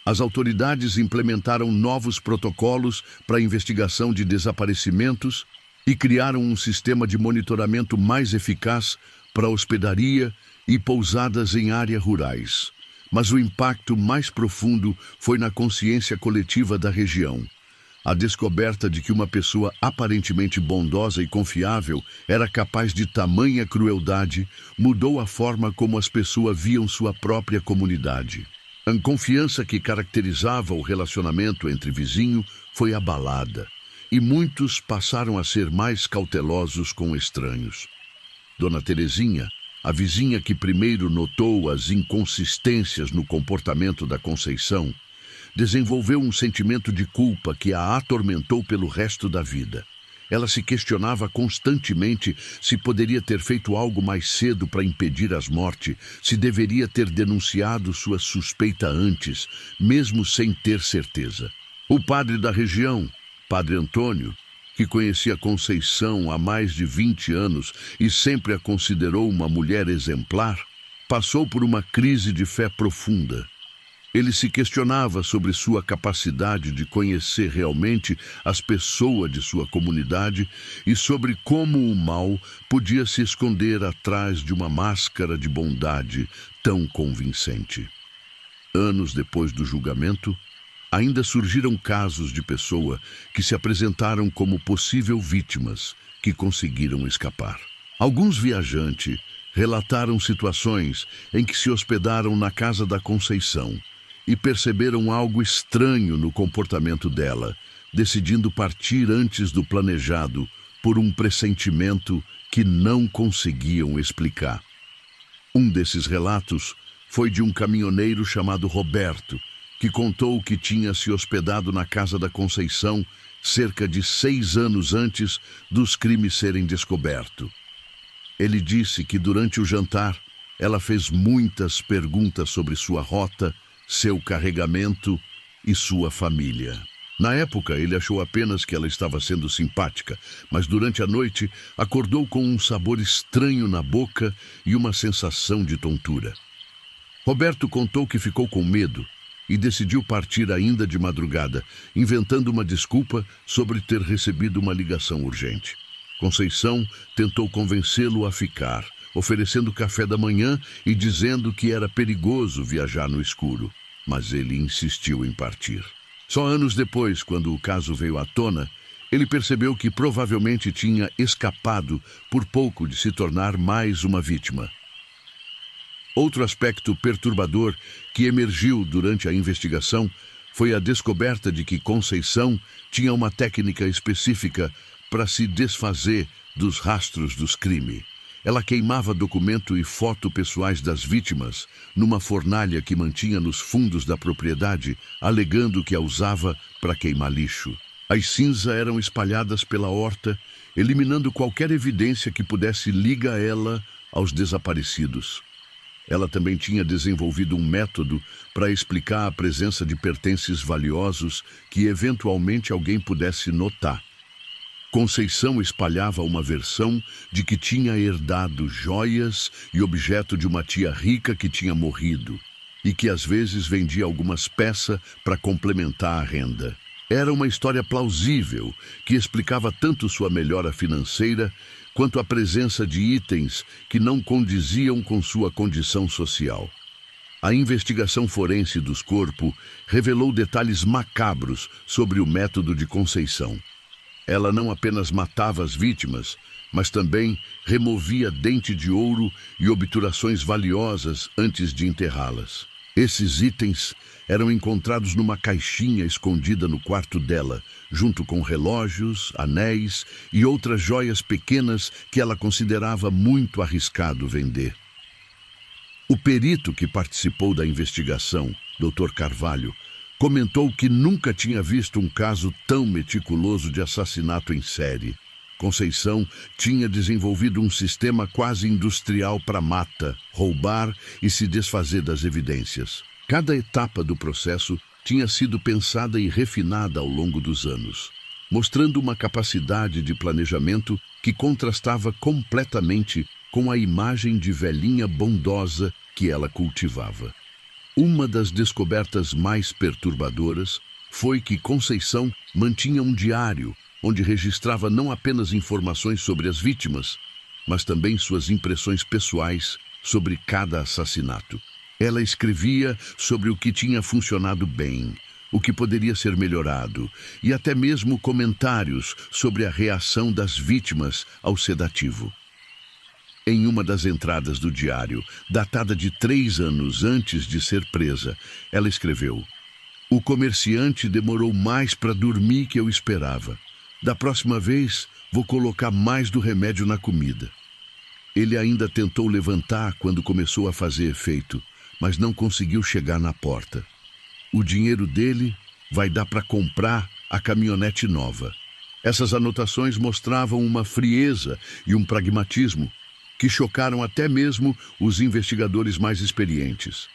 As autoridades implementaram novos protocolos para a investigação de desaparecimentos e criaram um sistema de monitoramento mais eficaz para hospedaria e pousadas em áreas rurais. Mas o impacto mais profundo foi na consciência coletiva da região. A descoberta de que uma pessoa aparentemente bondosa e confiável era capaz de tamanha crueldade mudou a forma como as pessoas viam sua própria comunidade. A confiança que caracterizava o relacionamento entre vizinhos foi abalada, e muitos passaram a ser mais cautelosos com estranhos. Dona Terezinha, a vizinha que primeiro notou as inconsistências no comportamento da Conceição, desenvolveu um sentimento de culpa que a atormentou pelo resto da vida. Ela se questionava constantemente se poderia ter feito algo mais cedo para impedir as mortes, se deveria ter denunciado sua suspeita antes, mesmo sem ter certeza. O padre da região, Padre Antônio, que conhecia Conceição há mais de 20 anos e sempre a considerou uma mulher exemplar, passou por uma crise de fé profunda. Ele se questionava sobre sua capacidade de conhecer realmente as pessoas de sua comunidade e sobre como o mal podia se esconder atrás de uma máscara de bondade tão convincente. Anos depois do julgamento, ainda surgiram casos de pessoas que se apresentaram como possível vítimas que conseguiram escapar. Alguns viajantes relataram situações em que se hospedaram na casa da Conceição e perceberam algo estranho no comportamento dela, decidindo partir antes do planejado por um pressentimento que não conseguiam explicar. Um desses relatos foi de um caminhoneiro chamado Roberto, que contou que tinha se hospedado na casa da Conceição cerca de 6 anos antes dos crimes serem descobertos. Ele disse que durante o jantar ela fez muitas perguntas sobre sua rota, seu carregamento e sua família. Na época, ele achou apenas que ela estava sendo simpática, mas durante a noite acordou com um sabor estranho na boca e uma sensação de tontura. Roberto contou que ficou com medo e decidiu partir ainda de madrugada, inventando uma desculpa sobre ter recebido uma ligação urgente. Conceição tentou convencê-lo a ficar, oferecendo café da manhã e dizendo que era perigoso viajar no escuro, mas ele insistiu em partir. Só anos depois, quando o caso veio à tona, ele percebeu que provavelmente tinha escapado por pouco de se tornar mais uma vítima. Outro aspecto perturbador que emergiu durante a investigação foi a descoberta de que Conceição tinha uma técnica específica para se desfazer dos rastros dos crimes. Ela queimava documento e foto pessoais das vítimas numa fornalha que mantinha nos fundos da propriedade, alegando que a usava para queimar lixo. As cinzas eram espalhadas pela horta, eliminando qualquer evidência que pudesse ligar ela aos desaparecidos. Ela também tinha desenvolvido um método para explicar a presença de pertences valiosos que eventualmente alguém pudesse notar. Conceição espalhava uma versão de que tinha herdado joias e objeto de uma tia rica que tinha morrido e que às vezes vendia algumas peças para complementar a renda. Era uma história plausível que explicava tanto sua melhora financeira quanto a presença de itens que não condiziam com sua condição social. A investigação forense dos corpos revelou detalhes macabros sobre o método de Conceição. Ela não apenas matava as vítimas, mas também removia dente de ouro e obturações valiosas antes de enterrá-las. Esses itens eram encontrados numa caixinha escondida no quarto dela, junto com relógios, anéis e outras joias pequenas que ela considerava muito arriscado vender. O perito que participou da investigação, Dr. Carvalho, comentou que nunca tinha visto um caso tão meticuloso de assassinato em série. Conceição tinha desenvolvido um sistema quase industrial para matar, roubar e se desfazer das evidências. Cada etapa do processo tinha sido pensada e refinada ao longo dos anos, mostrando uma capacidade de planejamento que contrastava completamente com a imagem de velhinha bondosa que ela cultivava. Uma das descobertas mais perturbadoras foi que Conceição mantinha um diário onde registrava não apenas informações sobre as vítimas, mas também suas impressões pessoais sobre cada assassinato. Ela escrevia sobre o que tinha funcionado bem, o que poderia ser melhorado, e até mesmo comentários sobre a reação das vítimas ao sedativo. Em uma das entradas do diário, datada de 3 anos antes de ser presa, ela escreveu: "O comerciante demorou mais para dormir que eu esperava. Da próxima vez, vou colocar mais do remédio na comida." Ele ainda tentou levantar quando começou a fazer efeito, mas não conseguiu chegar na porta. O dinheiro dele vai dar para comprar a caminhonete nova. Essas anotações mostravam uma frieza e um pragmatismo que chocaram até mesmo os investigadores mais experientes.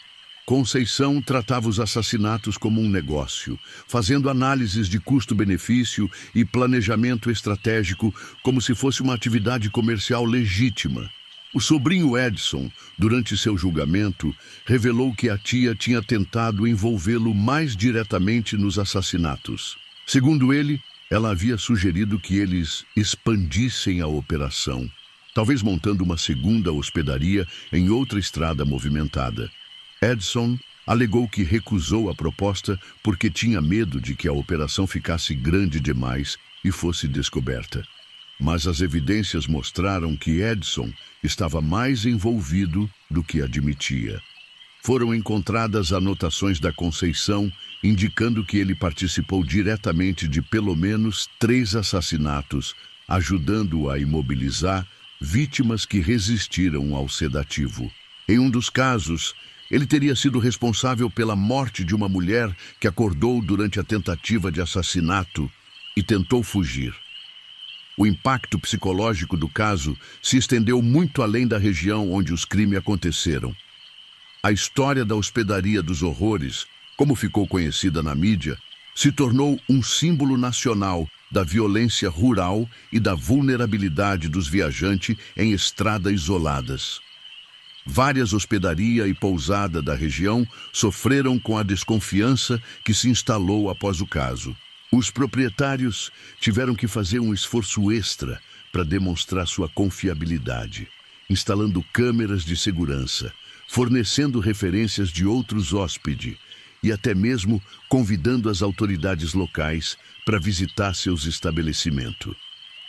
Conceição tratava os assassinatos como um negócio, fazendo análises de custo-benefício e planejamento estratégico como se fosse uma atividade comercial legítima. O sobrinho Edson, durante seu julgamento, revelou que a tia tinha tentado envolvê-lo mais diretamente nos assassinatos. Segundo ele, ela havia sugerido que eles expandissem a operação, talvez montando uma segunda hospedaria em outra estrada movimentada. Edson alegou que recusou a proposta porque tinha medo de que a operação ficasse grande demais e fosse descoberta. Mas as evidências mostraram que Edson estava mais envolvido do que admitia. Foram encontradas anotações da Conceição indicando que ele participou diretamente de pelo menos 3 assassinatos, ajudando a imobilizar vítimas que resistiram ao sedativo. Em um dos casos, ele teria sido responsável pela morte de uma mulher que acordou durante a tentativa de assassinato e tentou fugir. O impacto psicológico do caso se estendeu muito além da região onde os crimes aconteceram. A história da Hospedaria dos Horrores, como ficou conhecida na mídia, se tornou um símbolo nacional da violência rural e da vulnerabilidade dos viajantes em estradas isoladas. Várias hospedarias e pousadas da região sofreram com a desconfiança que se instalou após o caso. Os proprietários tiveram que fazer um esforço extra para demonstrar sua confiabilidade, instalando câmeras de segurança, fornecendo referências de outros hóspedes e até mesmo convidando as autoridades locais para visitar seus estabelecimentos.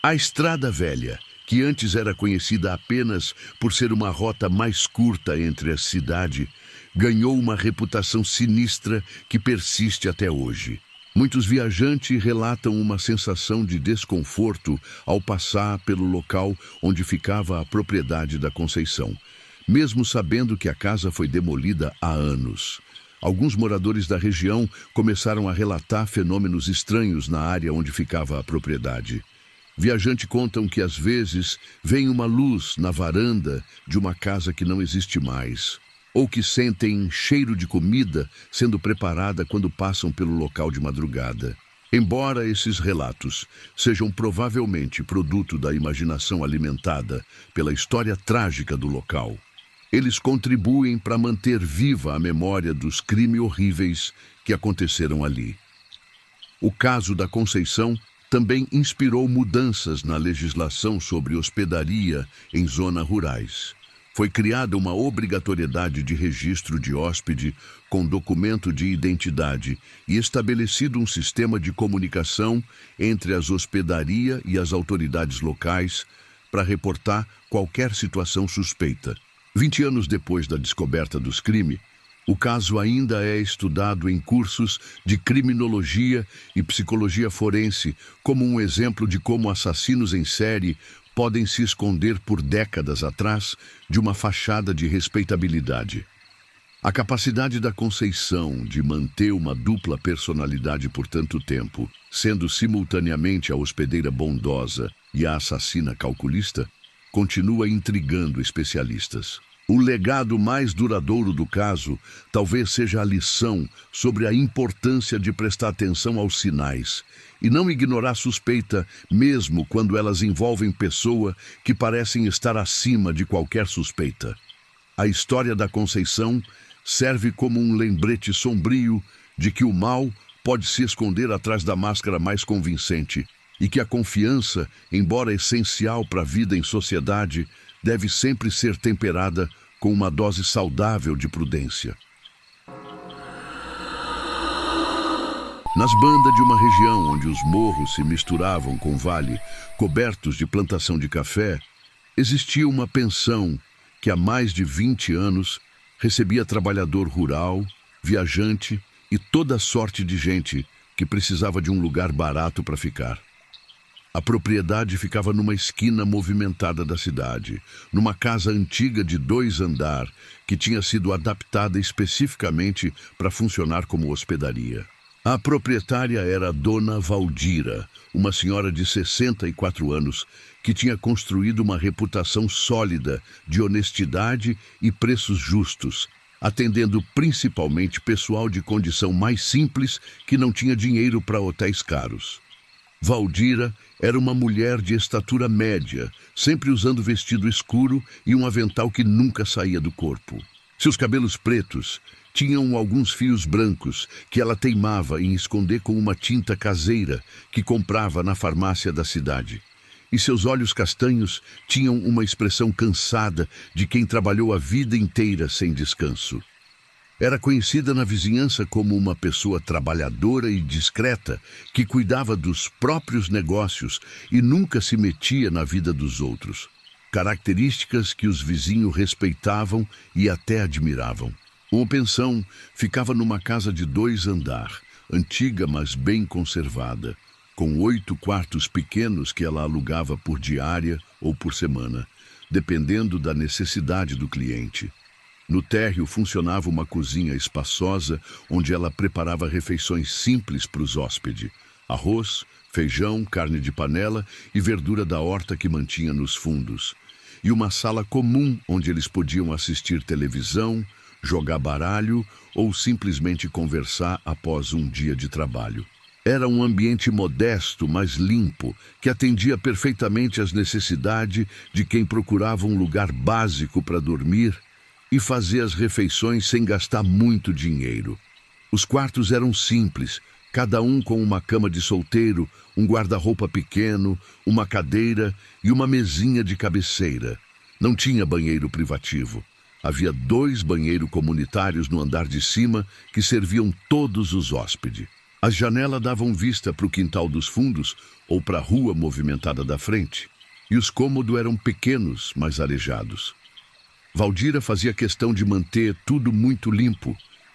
A Estrada Velha, que antes era conhecida apenas por ser uma rota mais curta entre a cidade, ganhou uma reputação sinistra que persiste até hoje. Muitos viajantes relatam uma sensação de desconforto ao passar pelo local onde ficava a propriedade da Conceição, mesmo sabendo que a casa foi demolida há anos. Alguns moradores da região começaram a relatar fenômenos estranhos na área onde ficava a propriedade. Viajantes contam que às vezes vem uma luz na varanda de uma casa que não existe mais, ou que sentem cheiro de comida sendo preparada quando passam pelo local de madrugada. Embora esses relatos sejam provavelmente produto da imaginação alimentada pela história trágica do local, eles contribuem para manter viva a memória dos crimes horríveis que aconteceram ali. O caso da Conceição também inspirou mudanças na legislação sobre hospedaria em zonas rurais. Foi criada uma obrigatoriedade de registro de hóspede com documento de identidade e estabelecido um sistema de comunicação entre as hospedarias e as autoridades locais para reportar qualquer situação suspeita. 20 anos depois da descoberta dos crimes, o caso ainda é estudado em cursos de criminologia e psicologia forense como um exemplo de como assassinos em série podem se esconder por décadas atrás de uma fachada de respeitabilidade. A capacidade da Conceição de manter uma dupla personalidade por tanto tempo, sendo simultaneamente a hospedeira bondosa e a assassina calculista, continua intrigando especialistas. O legado mais duradouro do caso talvez seja a lição sobre a importância de prestar atenção aos sinais e não ignorar suspeita, mesmo quando elas envolvem pessoas que parecem estar acima de qualquer suspeita. A história da Conceição serve como um lembrete sombrio de que o mal pode se esconder atrás da máscara mais convincente e que a confiança, embora essencial para a vida em sociedade, deve sempre ser temperada com uma dose saudável de prudência. Nas bandas de uma região onde os morros se misturavam com o vale, cobertos de plantação de café, existia uma pensão que há mais de 20 anos recebia trabalhador rural, viajante e toda sorte de gente que precisava de um lugar barato para ficar. A propriedade ficava numa esquina movimentada da cidade, numa casa antiga de 2 andares, que tinha sido adaptada especificamente para funcionar como hospedaria. A proprietária era a dona Valdira, uma senhora de 64 anos, que tinha construído uma reputação sólida de honestidade e preços justos, atendendo principalmente pessoal de condição mais simples que não tinha dinheiro para hotéis caros. Valdira era uma mulher de estatura média, sempre usando vestido escuro e um avental que nunca saía do corpo. Seus cabelos pretos tinham alguns fios brancos que ela teimava em esconder com uma tinta caseira que comprava na farmácia da cidade. E seus olhos castanhos tinham uma expressão cansada de quem trabalhou a vida inteira sem descanso. Era conhecida na vizinhança como uma pessoa trabalhadora e discreta, que cuidava dos próprios negócios e nunca se metia na vida dos outros. Características que os vizinhos respeitavam e até admiravam. Uma pensão ficava numa casa de 2 andares, antiga mas bem conservada, com 8 quartos pequenos que ela alugava por diária ou por semana, dependendo da necessidade do cliente. No térreo funcionava uma cozinha espaçosa, onde ela preparava refeições simples para os hóspedes: arroz, feijão, carne de panela e verdura da horta que mantinha nos fundos. E uma sala comum, onde eles podiam assistir televisão, jogar baralho ou simplesmente conversar após um dia de trabalho. Era um ambiente modesto, mas limpo, que atendia perfeitamente às necessidades de quem procurava um lugar básico para dormir e fazer as refeições sem gastar muito dinheiro. Os quartos eram simples, cada um com uma cama de solteiro, um guarda-roupa pequeno, uma cadeira e uma mesinha de cabeceira. Não tinha banheiro privativo. Havia 2 banheiros comunitários no andar de cima que serviam todos os hóspedes. As janelas davam vista para o quintal dos fundos ou para a rua movimentada da frente. E os cômodos eram pequenos, mas arejados. Valdira fazia questão de manter tudo muito limpo,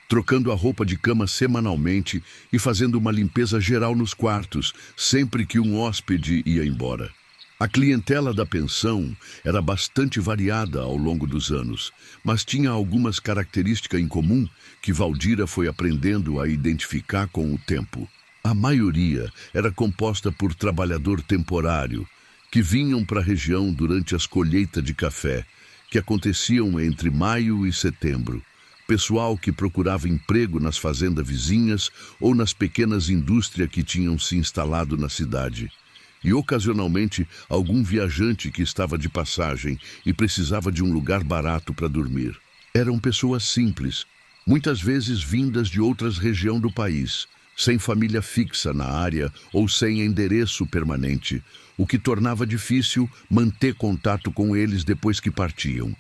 trocando a roupa de cama semanalmente e fazendo uma limpeza geral nos quartos, sempre que um hóspede ia embora. A clientela da pensão era bastante variada ao longo dos anos, mas tinha algumas características em comum que Valdira foi aprendendo a identificar com o tempo. A maioria era composta por trabalhador temporário, que vinham para a região durante as colheitas de café, que aconteciam entre maio e setembro, pessoal que procurava emprego nas fazendas vizinhas ou nas pequenas indústrias que tinham se instalado na cidade. E ocasionalmente algum viajante que estava de passagem e precisava de um lugar barato para dormir. Eram pessoas simples, muitas vezes vindas de outras regiões do país, sem família fixa na área ou sem endereço permanente, o que tornava difícil manter contato com eles depois que partiam.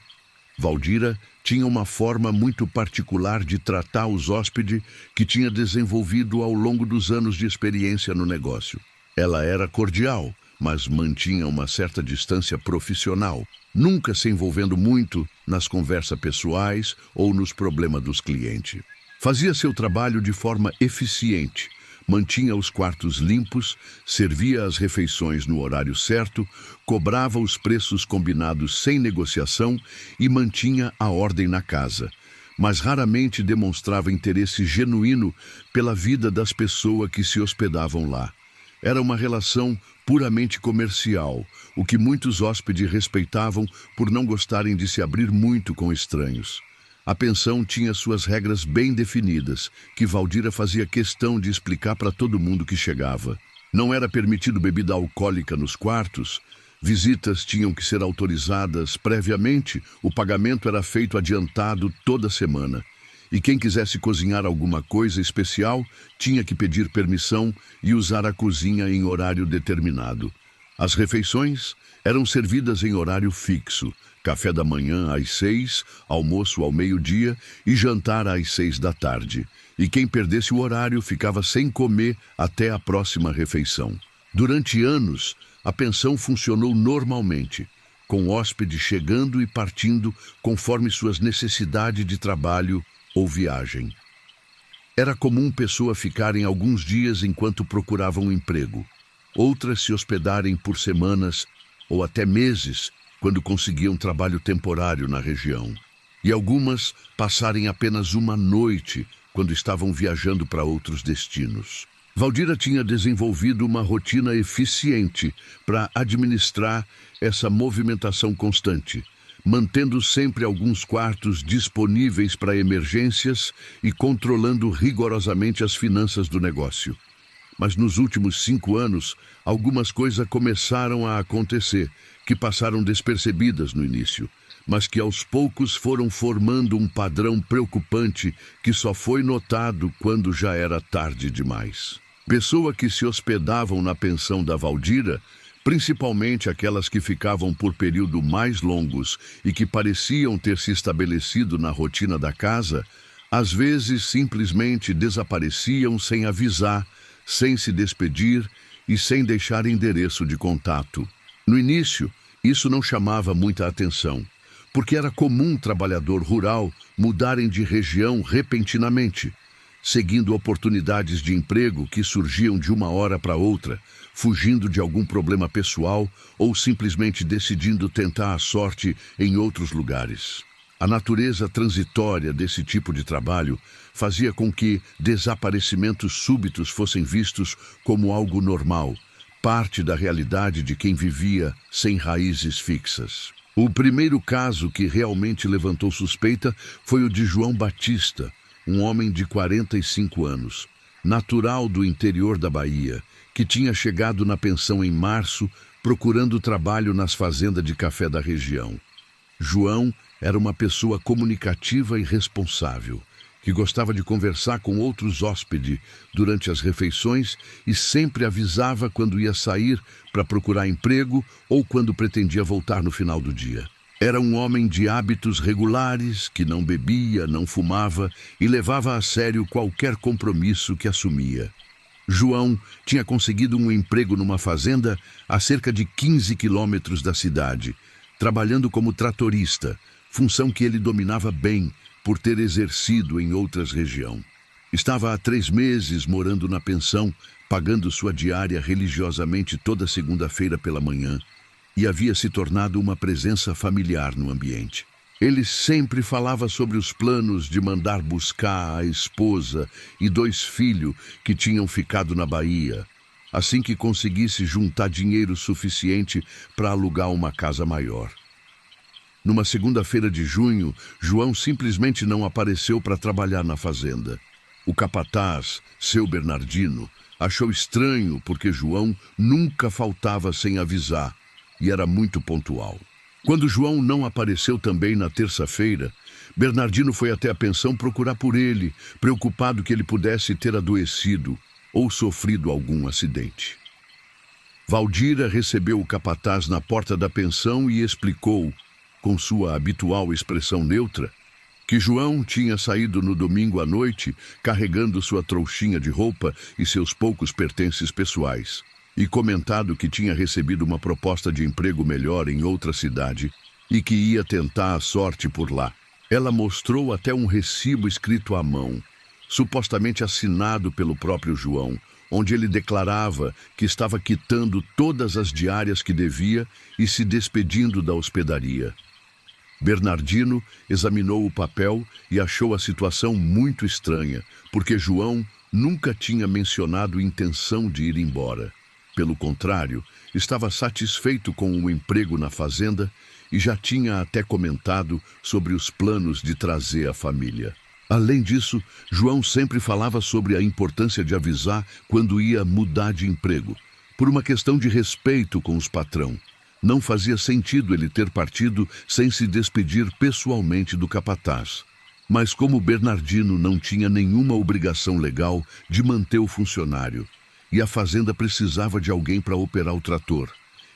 Valdira tinha uma forma muito particular de tratar os hóspedes que tinha desenvolvido ao longo dos anos de experiência no negócio. Ela era cordial, mas mantinha uma certa distância profissional, nunca se envolvendo muito nas conversas pessoais ou nos problemas dos clientes. Fazia seu trabalho de forma eficiente, mantinha os quartos limpos, servia as refeições no horário certo, cobrava os preços combinados sem negociação e mantinha a ordem na casa, mas raramente demonstrava interesse genuíno pela vida das pessoas que se hospedavam lá. Era uma relação puramente comercial, o que muitos hóspedes respeitavam por não gostarem de se abrir muito com estranhos. A pensão tinha suas regras bem definidas, que Valdira fazia questão de explicar para todo mundo que chegava. Não era permitido bebida alcoólica nos quartos, visitas tinham que ser autorizadas previamente, o pagamento era feito adiantado toda semana. E quem quisesse cozinhar alguma coisa especial tinha que pedir permissão e usar a cozinha em horário determinado. As refeições eram servidas em horário fixo, café da manhã às 6, almoço ao meio-dia e jantar às 6 da tarde. E quem perdesse o horário ficava sem comer até a próxima refeição. Durante anos, a pensão funcionou normalmente, com hóspedes chegando e partindo conforme suas necessidades de trabalho ou viagem. Era comum pessoas ficarem alguns dias enquanto procuravam um emprego, outras se hospedarem por semanas ou até meses quando conseguiam trabalho temporário na região, e algumas passarem apenas uma noite quando estavam viajando para outros destinos. Valdira tinha desenvolvido uma rotina eficiente para administrar essa movimentação constante, mantendo sempre alguns quartos disponíveis para emergências e controlando rigorosamente as finanças do negócio. Mas nos últimos 5 anos, algumas coisas começaram a acontecer, que passaram despercebidas no início, mas que aos poucos foram formando um padrão preocupante que só foi notado quando já era tarde demais. Pessoas que se hospedavam na pensão da Valdira, principalmente aquelas que ficavam por período mais longos e que pareciam ter se estabelecido na rotina da casa, às vezes simplesmente desapareciam sem avisar, sem se despedir e sem deixar endereço de contato. No início, isso não chamava muita atenção, porque era comum trabalhador rural mudarem de região repentinamente, seguindo oportunidades de emprego que surgiam de uma hora para outra, fugindo de algum problema pessoal ou simplesmente decidindo tentar a sorte em outros lugares. A natureza transitória desse tipo de trabalho fazia com que desaparecimentos súbitos fossem vistos como algo normal, parte da realidade de quem vivia sem raízes fixas. O primeiro caso que realmente levantou suspeita foi o de João Batista, um homem de 45 anos, natural do interior da Bahia, que tinha chegado na pensão em março, procurando trabalho nas fazendas de café da região. João era uma pessoa comunicativa e responsável, que gostava de conversar com outros hóspedes durante as refeições e sempre avisava quando ia sair para procurar emprego ou quando pretendia voltar no final do dia. Era um homem de hábitos regulares, que não bebia, não fumava e levava a sério qualquer compromisso que assumia. João tinha conseguido um emprego numa fazenda a cerca de 15 quilômetros da cidade, trabalhando como tratorista, função que ele dominava bem por ter exercido em outras regiões. Estava há 3 meses morando na pensão, pagando sua diária religiosamente toda segunda-feira pela manhã, e havia se tornado uma presença familiar no ambiente. Ele sempre falava sobre os planos de mandar buscar a esposa e 2 filhos que tinham ficado na Bahia, assim que conseguisse juntar dinheiro suficiente para alugar uma casa maior. Numa segunda-feira de junho, João simplesmente não apareceu para trabalhar na fazenda. O capataz, seu Bernardino, achou estranho porque João nunca faltava sem avisar e era muito pontual. Quando João não apareceu também na terça-feira, Bernardino foi até a pensão procurar por ele, preocupado que ele pudesse ter adoecido ou sofrido algum acidente. Valdira recebeu o capataz na porta da pensão e explicou, com sua habitual expressão neutra, que João tinha saído no domingo à noite carregando sua trouxinha de roupa e seus poucos pertences pessoais, e comentado que tinha recebido uma proposta de emprego melhor em outra cidade e que ia tentar a sorte por lá. Ela mostrou até um recibo escrito à mão, supostamente assinado pelo próprio João, onde ele declarava que estava quitando todas as diárias que devia e se despedindo da hospedaria. Bernardino examinou o papel e achou a situação muito estranha, porque João nunca tinha mencionado intenção de ir embora. Pelo contrário, estava satisfeito com o emprego na fazenda e já tinha até comentado sobre os planos de trazer a família. Além disso, João sempre falava sobre a importância de avisar quando ia mudar de emprego, por uma questão de respeito com os patrão. Não fazia sentido ele ter partido sem se despedir pessoalmente do capataz. Mas como Bernardino não tinha nenhuma obrigação legal de manter o funcionário, e a fazenda precisava de alguém para operar o trator,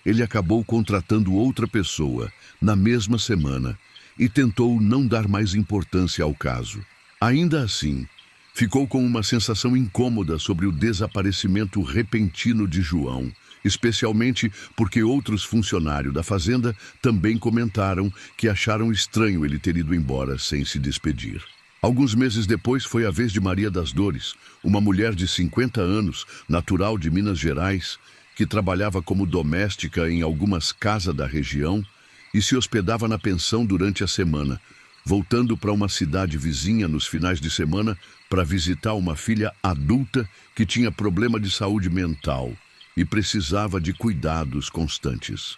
ele acabou contratando outra pessoa, na mesma semana, e tentou não dar mais importância ao caso. Ainda assim, ficou com uma sensação incômoda sobre o desaparecimento repentino de João, especialmente porque outros funcionários da fazenda também comentaram que acharam estranho ele ter ido embora sem se despedir. Alguns meses depois foi a vez de Maria das Dores, uma mulher de 50 anos, natural de Minas Gerais, que trabalhava como doméstica em algumas casas da região e se hospedava na pensão durante a semana, voltando para uma cidade vizinha nos finais de semana para visitar uma filha adulta que tinha problema de saúde mental e precisava de cuidados constantes.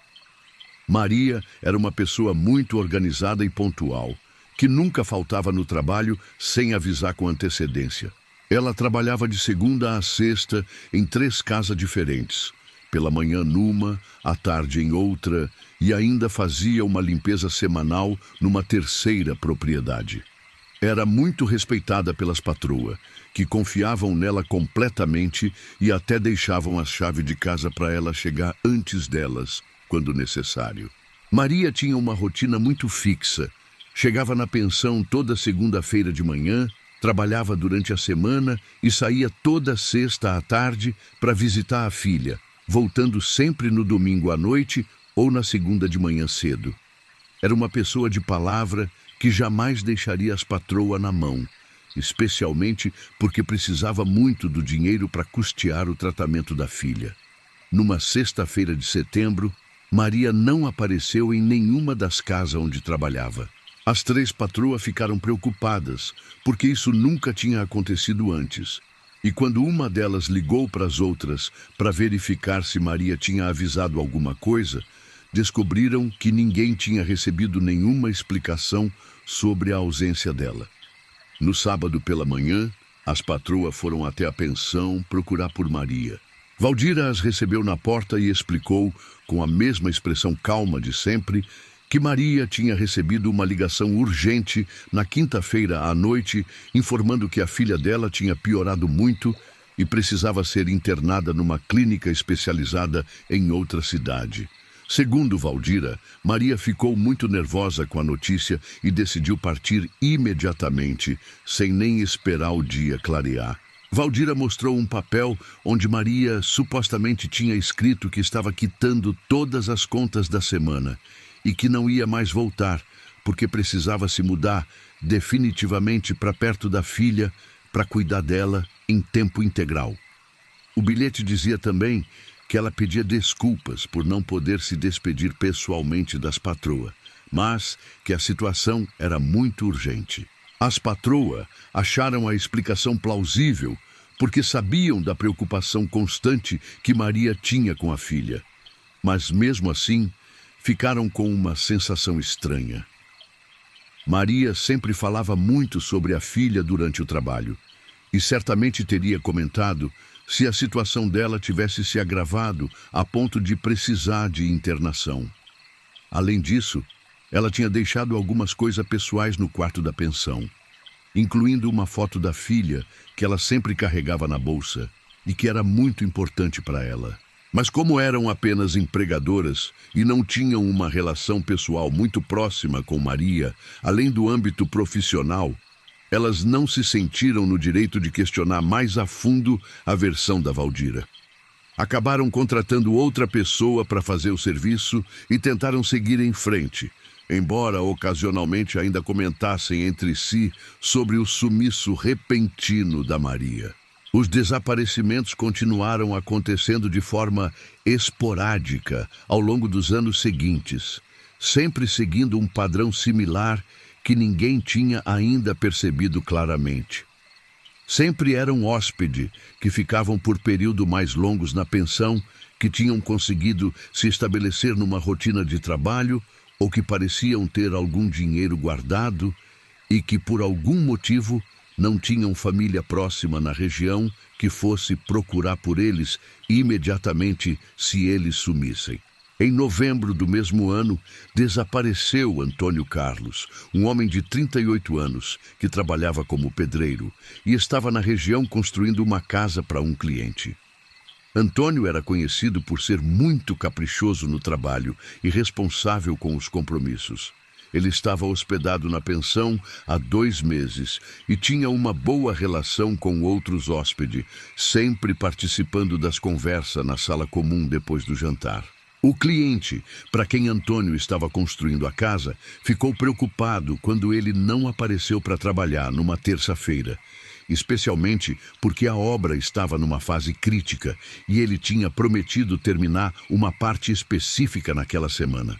Maria era uma pessoa muito organizada e pontual, que nunca faltava no trabalho sem avisar com antecedência. Ela trabalhava de segunda a sexta em 3 casas diferentes, pela manhã numa, à tarde em outra, e ainda fazia uma limpeza semanal numa 3ª propriedade. Era muito respeitada pelas patroas, que confiavam nela completamente e até deixavam a chave de casa para ela chegar antes delas, quando necessário. Maria tinha uma rotina muito fixa. Chegava na pensão toda segunda-feira de manhã, trabalhava durante a semana e saía toda sexta à tarde para visitar a filha, voltando sempre no domingo à noite ou na segunda de manhã cedo. Era uma pessoa de palavra que jamais deixaria as patroas na mão, especialmente porque precisava muito do dinheiro para custear o tratamento da filha. Numa sexta-feira de setembro, Maria não apareceu em nenhuma das casas onde trabalhava. As 3 patroas ficaram preocupadas, porque isso nunca tinha acontecido antes. E quando uma delas ligou para as outras para verificar se Maria tinha avisado alguma coisa, descobriram que ninguém tinha recebido nenhuma explicação sobre a ausência dela. No sábado pela manhã, as patroas foram até a pensão procurar por Maria. Valdira as recebeu na porta e explicou, com a mesma expressão calma de sempre, que Maria tinha recebido uma ligação urgente na quinta-feira à noite, informando que a filha dela tinha piorado muito e precisava ser internada numa clínica especializada em outra cidade. Segundo Valdira, Maria ficou muito nervosa com a notícia e decidiu partir imediatamente, sem nem esperar o dia clarear. Valdira mostrou um papel onde Maria supostamente tinha escrito que estava quitando todas as contas da semana e que não ia mais voltar, porque precisava se mudar definitivamente para perto da filha para cuidar dela em tempo integral. O bilhete dizia também que ela pedia desculpas por não poder se despedir pessoalmente das patroas, mas que a situação era muito urgente. As patroas acharam a explicação plausível porque sabiam da preocupação constante que Maria tinha com a filha. Mas mesmo assim, ficaram com uma sensação estranha. Maria sempre falava muito sobre a filha durante o trabalho e certamente teria comentado se a situação dela tivesse se agravado a ponto de precisar de internação. Além disso, ela tinha deixado algumas coisas pessoais no quarto da pensão, incluindo uma foto da filha que ela sempre carregava na bolsa e que era muito importante para ela. Mas como eram apenas empregadoras e não tinham uma relação pessoal muito próxima com Maria, além do âmbito profissional, elas não se sentiram no direito de questionar mais a fundo a versão da Valdira. Acabaram contratando outra pessoa para fazer o serviço e tentaram seguir em frente, embora ocasionalmente ainda comentassem entre si sobre o sumiço repentino da Maria. Os desaparecimentos continuaram acontecendo de forma esporádica ao longo dos anos seguintes, sempre seguindo um padrão similar que ninguém tinha ainda percebido claramente. Sempre era um hóspede que ficavam por período mais longos na pensão, que tinham conseguido se estabelecer numa rotina de trabalho ou que pareciam ter algum dinheiro guardado e que, por algum motivo, não tinham família próxima na região que fosse procurar por eles imediatamente se eles sumissem. Em novembro do mesmo ano, desapareceu Antônio Carlos, um homem de 38 anos que trabalhava como pedreiro e estava na região construindo uma casa para um cliente. Antônio era conhecido por ser muito caprichoso no trabalho e responsável com os compromissos. Ele estava hospedado na pensão há 2 meses e tinha uma boa relação com outros hóspedes, sempre participando das conversas na sala comum depois do jantar. O cliente, para quem Antônio estava construindo a casa, ficou preocupado quando ele não apareceu para trabalhar numa terça-feira, especialmente porque a obra estava numa fase crítica e ele tinha prometido terminar uma parte específica naquela semana.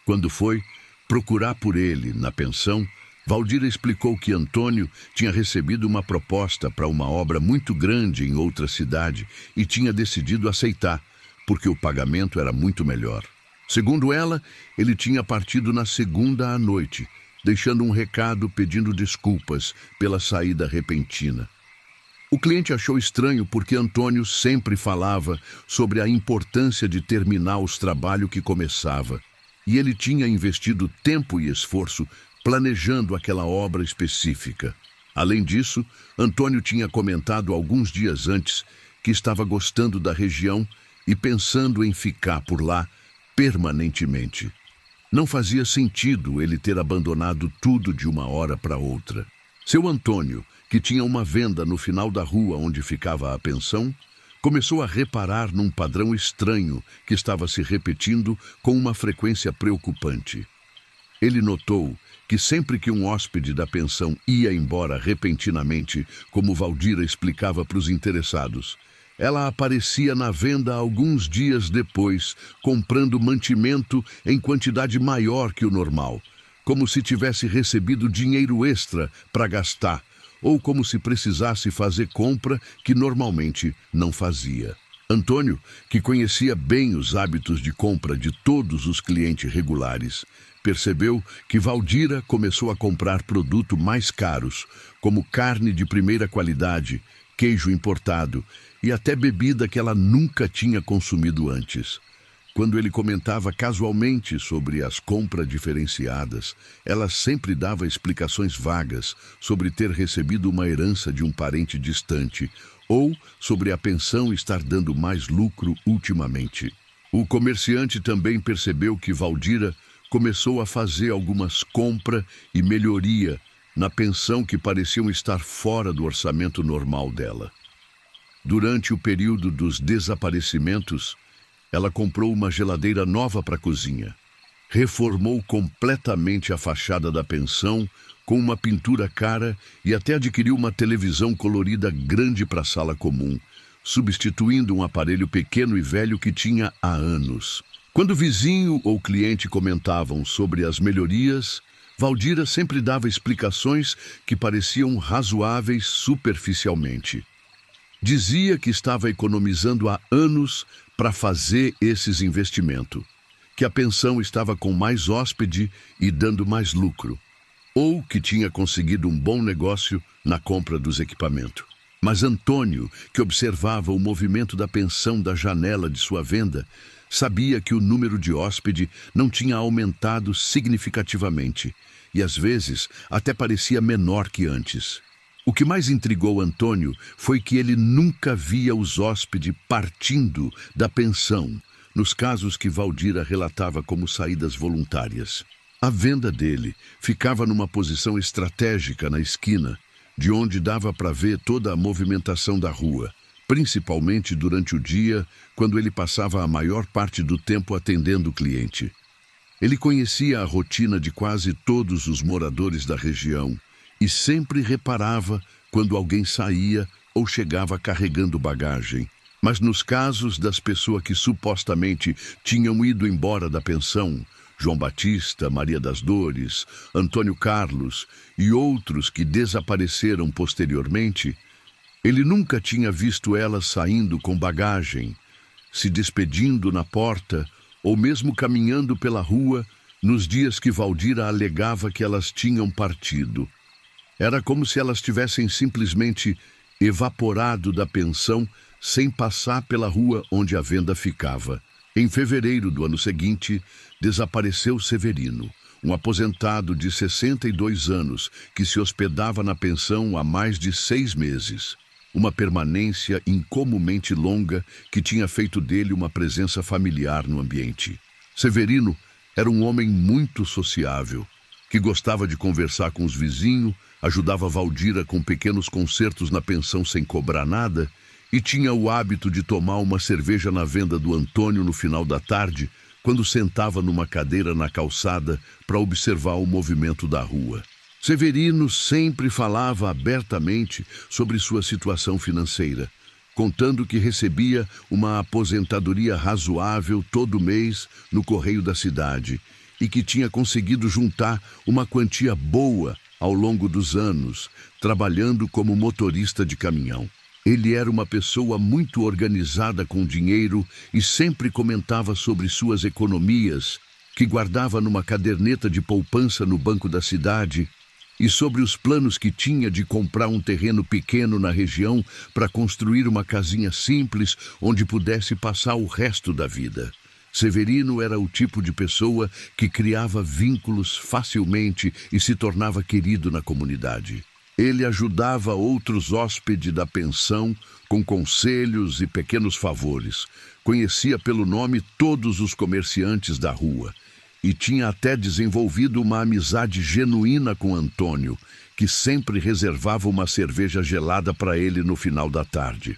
Quando foi procurar por ele na pensão, Valdira explicou que Antônio tinha recebido uma proposta para uma obra muito grande em outra cidade e tinha decidido aceitar, porque o pagamento era muito melhor. Segundo ela, ele tinha partido na segunda à noite, deixando um recado pedindo desculpas pela saída repentina. O cliente achou estranho porque Antônio sempre falava sobre a importância de terminar os trabalhos que começava, e ele tinha investido tempo e esforço planejando aquela obra específica. Além disso, Antônio tinha comentado alguns dias antes que estava gostando da região e pensando em ficar por lá permanentemente. Não fazia sentido ele ter abandonado tudo de uma hora para outra. Seu Antônio, que tinha uma venda no final da rua onde ficava a pensão, começou a reparar num padrão estranho que estava se repetindo com uma frequência preocupante. Ele notou que sempre que um hóspede da pensão ia embora repentinamente, como Valdira explicava para os interessados, ela aparecia na venda alguns dias depois, comprando mantimento em quantidade maior que o normal, como se tivesse recebido dinheiro extra para gastar, ou como se precisasse fazer compra que normalmente não fazia. Antônio, que conhecia bem os hábitos de compra de todos os clientes regulares, percebeu que Valdira começou a comprar produtos mais caros, como carne de primeira qualidade, queijo importado e até bebida que ela nunca tinha consumido antes. Quando ele comentava casualmente sobre as compras diferenciadas, ela sempre dava explicações vagas sobre ter recebido uma herança de um parente distante ou sobre a pensão estar dando mais lucro ultimamente. O comerciante também percebeu que Valdira começou a fazer algumas compras e melhoria na pensão que pareciam estar fora do orçamento normal dela. Durante o período dos desaparecimentos, ela comprou uma geladeira nova para a cozinha, reformou completamente a fachada da pensão com uma pintura cara e até adquiriu uma televisão colorida grande para a sala comum, substituindo um aparelho pequeno e velho que tinha há anos. Quando o vizinho ou cliente comentavam sobre as melhorias, Valdira sempre dava explicações que pareciam razoáveis superficialmente. Dizia que estava economizando há anos para fazer esses investimentos, que a pensão estava com mais hóspede e dando mais lucro, ou que tinha conseguido um bom negócio na compra dos equipamentos. Mas Antônio, que observava o movimento da pensão da janela de sua venda, sabia que o número de hóspede não tinha aumentado significativamente e, às vezes, até parecia menor que antes. O que mais intrigou Antônio foi que ele nunca via os hóspedes partindo da pensão, nos casos que Valdira relatava como saídas voluntárias. A venda dele ficava numa posição estratégica na esquina, de onde dava para ver toda a movimentação da rua, principalmente durante o dia, quando ele passava a maior parte do tempo atendendo o cliente. Ele conhecia a rotina de quase todos os moradores da região e sempre reparava quando alguém saía ou chegava carregando bagagem. Mas nos casos das pessoas que supostamente tinham ido embora da pensão, João Batista, Maria das Dores, Antônio Carlos e outros que desapareceram posteriormente, ele nunca tinha visto elas saindo com bagagem, se despedindo na porta ou mesmo caminhando pela rua nos dias que Valdira alegava que elas tinham partido. Era como se elas tivessem simplesmente evaporado da pensão sem passar pela rua onde a venda ficava. Em fevereiro do ano seguinte, desapareceu Severino, um aposentado de 62 anos que se hospedava na pensão há mais de 6 meses. Uma permanência incomumente longa que tinha feito dele uma presença familiar no ambiente. Severino era um homem muito sociável, que gostava de conversar com os vizinhos, ajudava Valdira com pequenos concertos na pensão sem cobrar nada e tinha o hábito de tomar uma cerveja na venda do Antônio no final da tarde, quando sentava numa cadeira na calçada para observar o movimento da rua. Severino sempre falava abertamente sobre sua situação financeira, contando que recebia uma aposentadoria razoável todo mês no correio da cidade e que tinha conseguido juntar uma quantia boa ao longo dos anos, trabalhando como motorista de caminhão. Ele era uma pessoa muito organizada com dinheiro e sempre comentava sobre suas economias, que guardava numa caderneta de poupança no banco da cidade, e sobre os planos que tinha de comprar um terreno pequeno na região para construir uma casinha simples onde pudesse passar o resto da vida. Severino era o tipo de pessoa que criava vínculos facilmente e se tornava querido na comunidade. Ele ajudava outros hóspedes da pensão com conselhos e pequenos favores. Conhecia pelo nome todos os comerciantes da rua e tinha até desenvolvido uma amizade genuína com Antônio, que sempre reservava uma cerveja gelada para ele no final da tarde.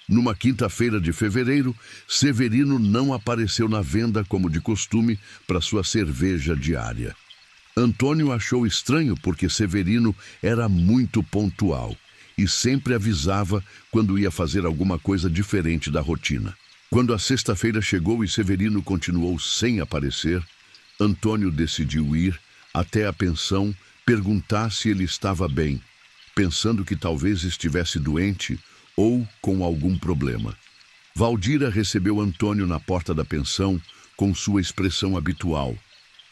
Numa quinta-feira de fevereiro, Severino não apareceu na venda como de costume para sua cerveja diária. Antônio achou estranho porque Severino era muito pontual e sempre avisava quando ia fazer alguma coisa diferente da rotina. Quando a sexta-feira chegou e Severino continuou sem aparecer, Antônio decidiu ir até a pensão perguntar se ele estava bem, pensando que talvez estivesse doente ou com algum problema. Valdira recebeu Antônio na porta da pensão com sua expressão habitual,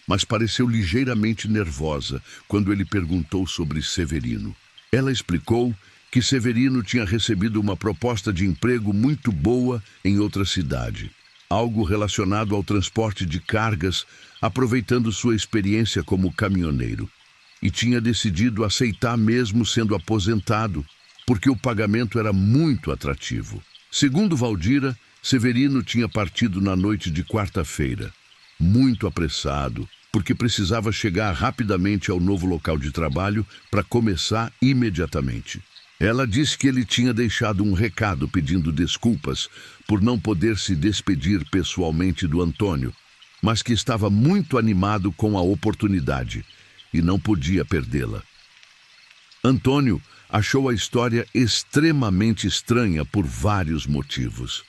mas pareceu ligeiramente nervosa quando ele perguntou sobre Severino. Ela explicou que Severino tinha recebido uma proposta de emprego muito boa em outra cidade, algo relacionado ao transporte de cargas, aproveitando sua experiência como caminhoneiro, e tinha decidido aceitar mesmo sendo aposentado, porque o pagamento era muito atrativo. Segundo Valdira, Severino tinha partido na noite de quarta-feira, muito apressado, porque precisava chegar rapidamente ao novo local de trabalho para começar imediatamente. Ela disse que ele tinha deixado um recado pedindo desculpas por não poder se despedir pessoalmente do Antônio, mas que estava muito animado com a oportunidade e não podia perdê-la. Antônio achou a história extremamente estranha por vários motivos.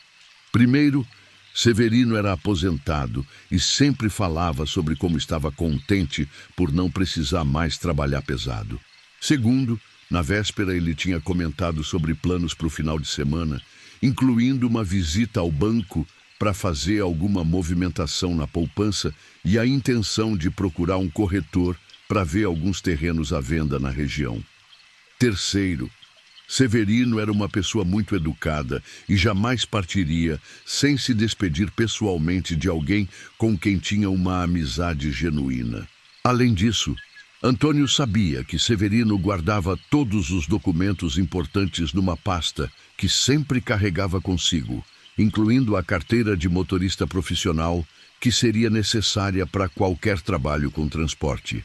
Primeiro, Severino era aposentado e sempre falava sobre como estava contente por não precisar mais trabalhar pesado. Segundo, na véspera ele tinha comentado sobre planos para o final de semana, incluindo uma visita ao banco para fazer alguma movimentação na poupança e a intenção de procurar um corretor para ver alguns terrenos à venda na região. Terceiro, Severino era uma pessoa muito educada e jamais partiria sem se despedir pessoalmente de alguém com quem tinha uma amizade genuína. Além disso, Antônio sabia que Severino guardava todos os documentos importantes numa pasta que sempre carregava consigo, incluindo a carteira de motorista profissional que seria necessária para qualquer trabalho com transporte.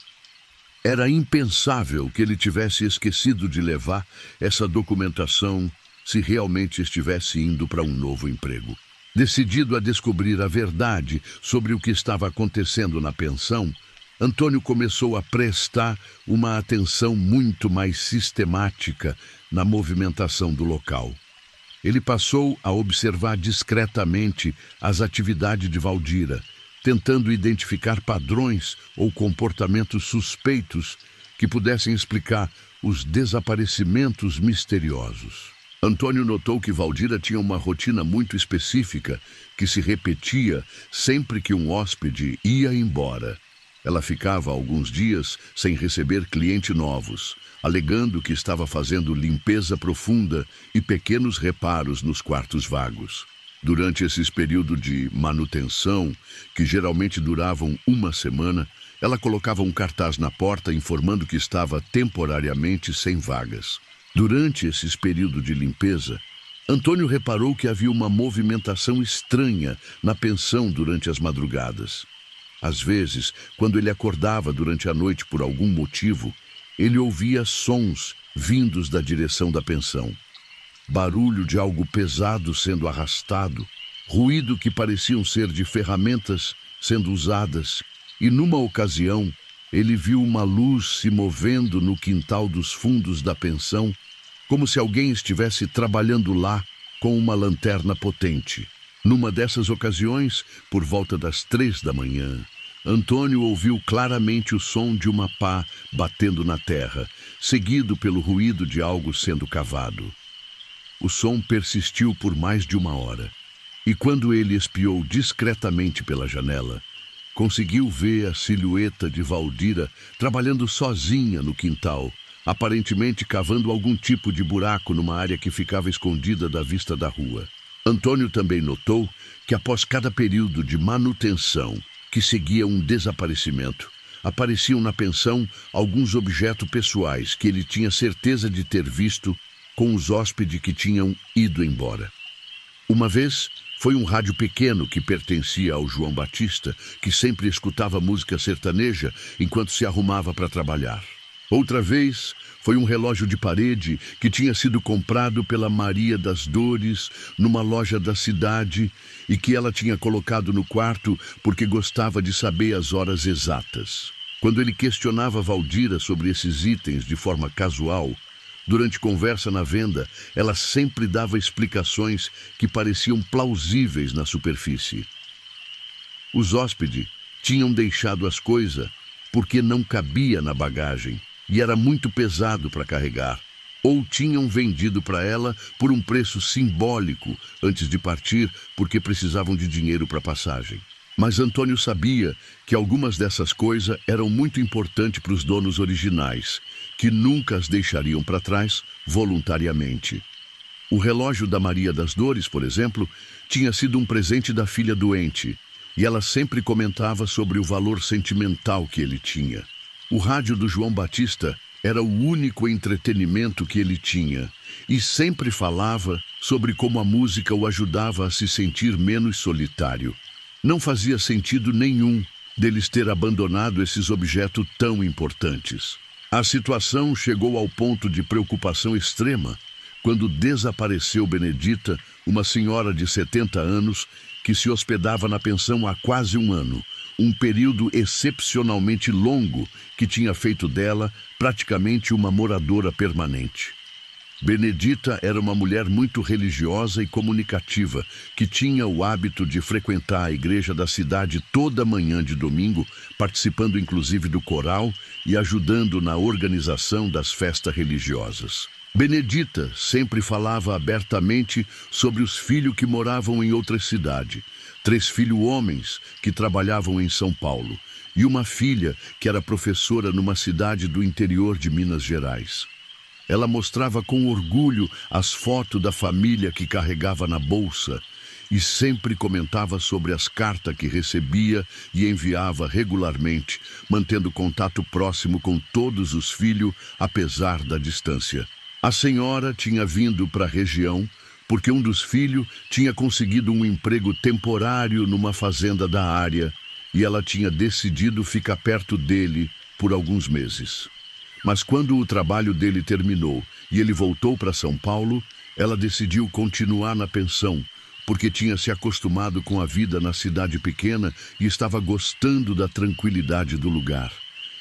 Era impensável que ele tivesse esquecido de levar essa documentação se realmente estivesse indo para um novo emprego. Decidido a descobrir a verdade sobre o que estava acontecendo na pensão, Antônio começou a prestar uma atenção muito mais sistemática na movimentação do local. Ele passou a observar discretamente as atividades de Valdira, tentando identificar padrões ou comportamentos suspeitos que pudessem explicar os desaparecimentos misteriosos. Antônio notou que Valdira tinha uma rotina muito específica que se repetia sempre que um hóspede ia embora. Ela ficava alguns dias sem receber clientes novos, alegando que estava fazendo limpeza profunda e pequenos reparos nos quartos vagos. Durante esses períodos de manutenção, que geralmente duravam uma semana, ela colocava um cartaz na porta informando que estava temporariamente sem vagas. Durante esses períodos de limpeza, Antônio reparou que havia uma movimentação estranha na pensão durante as madrugadas. Às vezes, quando ele acordava durante a noite por algum motivo, ele ouvia sons vindos da direção da pensão. Barulho de algo pesado sendo arrastado, ruído que pareciam ser de ferramentas sendo usadas, e numa ocasião, ele viu uma luz se movendo no quintal dos fundos da pensão, como se alguém estivesse trabalhando lá com uma lanterna potente. Numa dessas ocasiões, por volta das 3 da manhã, Antônio ouviu claramente o som de uma pá batendo na terra, seguido pelo ruído de algo sendo cavado. O som persistiu por mais de 1 hora, e quando ele espiou discretamente pela janela, conseguiu ver a silhueta de Valdira trabalhando sozinha no quintal, aparentemente cavando algum tipo de buraco numa área que ficava escondida da vista da rua. Antônio também notou que após cada período de manutenção, que seguia um desaparecimento, apareciam na pensão alguns objetos pessoais que ele tinha certeza de ter visto com os hóspedes que tinham ido embora. Uma vez, foi um rádio pequeno que pertencia ao João Batista, que sempre escutava música sertaneja enquanto se arrumava para trabalhar. Outra vez, foi um relógio de parede que tinha sido comprado pela Maria das Dores numa loja da cidade e que ela tinha colocado no quarto porque gostava de saber as horas exatas. Quando ele questionava Valdira sobre esses itens de forma casual, durante conversa na venda, ela sempre dava explicações que pareciam plausíveis na superfície. Os hóspedes tinham deixado as coisas porque não cabia na bagagem e era muito pesado para carregar, ou tinham vendido para ela por um preço simbólico antes de partir porque precisavam de dinheiro para passagem. Mas Antônio sabia que algumas dessas coisas eram muito importantes para os donos originais, que nunca as deixariam para trás voluntariamente. O relógio da Maria das Dores, por exemplo, tinha sido um presente da filha doente, e ela sempre comentava sobre o valor sentimental que ele tinha. O rádio do João Batista era o único entretenimento que ele tinha, e sempre falava sobre como a música o ajudava a se sentir menos solitário. Não fazia sentido nenhum deles ter abandonado esses objetos tão importantes. A situação chegou ao ponto de preocupação extrema quando desapareceu Benedita, uma senhora de 70 anos que se hospedava na pensão há quase 1 ano, um período excepcionalmente longo que tinha feito dela praticamente uma moradora permanente. Benedita era uma mulher muito religiosa e comunicativa, que tinha o hábito de frequentar a igreja da cidade toda manhã de domingo, participando inclusive do coral e ajudando na organização das festas religiosas. Benedita sempre falava abertamente sobre os filhos que moravam em outra cidade, 3 filhos homens que trabalhavam em São Paulo e uma filha que era professora numa cidade do interior de Minas Gerais. Ela mostrava com orgulho as fotos da família que carregava na bolsa e sempre comentava sobre as cartas que recebia e enviava regularmente, mantendo contato próximo com todos os filhos, apesar da distância. A senhora tinha vindo para a região porque um dos filhos tinha conseguido um emprego temporário numa fazenda da área e ela tinha decidido ficar perto dele por alguns meses. Mas quando o trabalho dele terminou e ele voltou para São Paulo, ela decidiu continuar na pensão, porque tinha se acostumado com a vida na cidade pequena e estava gostando da tranquilidade do lugar.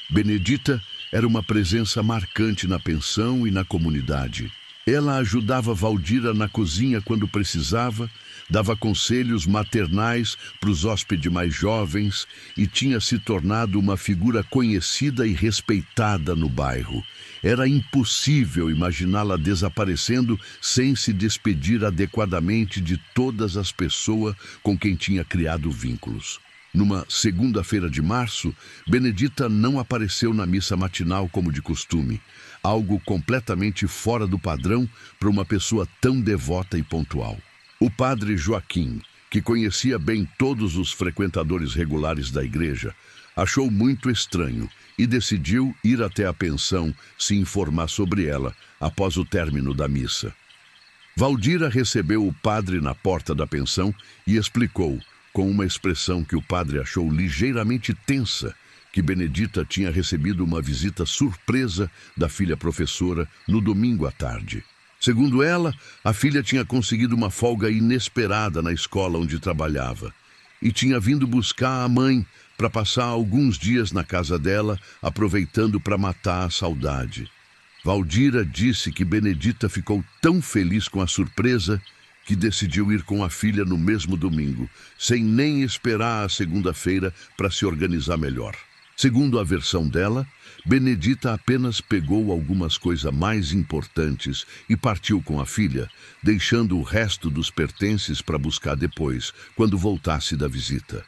Benedita era uma presença marcante na pensão e na comunidade. Ela ajudava Valdira na cozinha quando precisava, dava conselhos maternais para os hóspedes mais jovens e tinha se tornado uma figura conhecida e respeitada no bairro. Era impossível imaginá-la desaparecendo sem se despedir adequadamente de todas as pessoas com quem tinha criado vínculos. Numa segunda-feira de março, Benedita não apareceu na missa matinal como de costume, algo completamente fora do padrão para uma pessoa tão devota e pontual. O padre Joaquim, que conhecia bem todos os frequentadores regulares da igreja, achou muito estranho e decidiu ir até a pensão se informar sobre ela após o término da missa. Valdira recebeu o padre na porta da pensão e explicou, com uma expressão que o padre achou ligeiramente tensa, que Benedita tinha recebido uma visita surpresa da filha professora no domingo à tarde. Segundo ela, a filha tinha conseguido uma folga inesperada na escola onde trabalhava e tinha vindo buscar a mãe para passar alguns dias na casa dela, aproveitando para matar a saudade. Valdira disse que Benedita ficou tão feliz com a surpresa que decidiu ir com a filha no mesmo domingo, sem nem esperar a segunda-feira para se organizar melhor. Segundo a versão dela, Benedita apenas pegou algumas coisas mais importantes e partiu com a filha, deixando o resto dos pertences para buscar depois, quando voltasse da visita.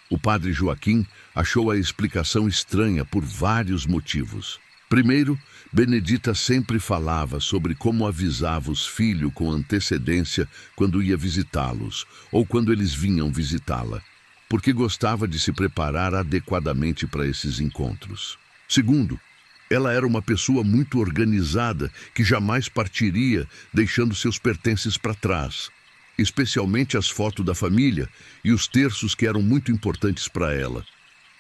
O padre Joaquim achou a explicação estranha por vários motivos. Primeiro, Benedita sempre falava sobre como avisava os filhos com antecedência quando ia visitá-los ou quando eles vinham visitá-la, porque gostava de se preparar adequadamente para esses encontros. Segundo, ela era uma pessoa muito organizada que jamais partiria deixando seus pertences para trás, especialmente as fotos da família e os terços que eram muito importantes para ela.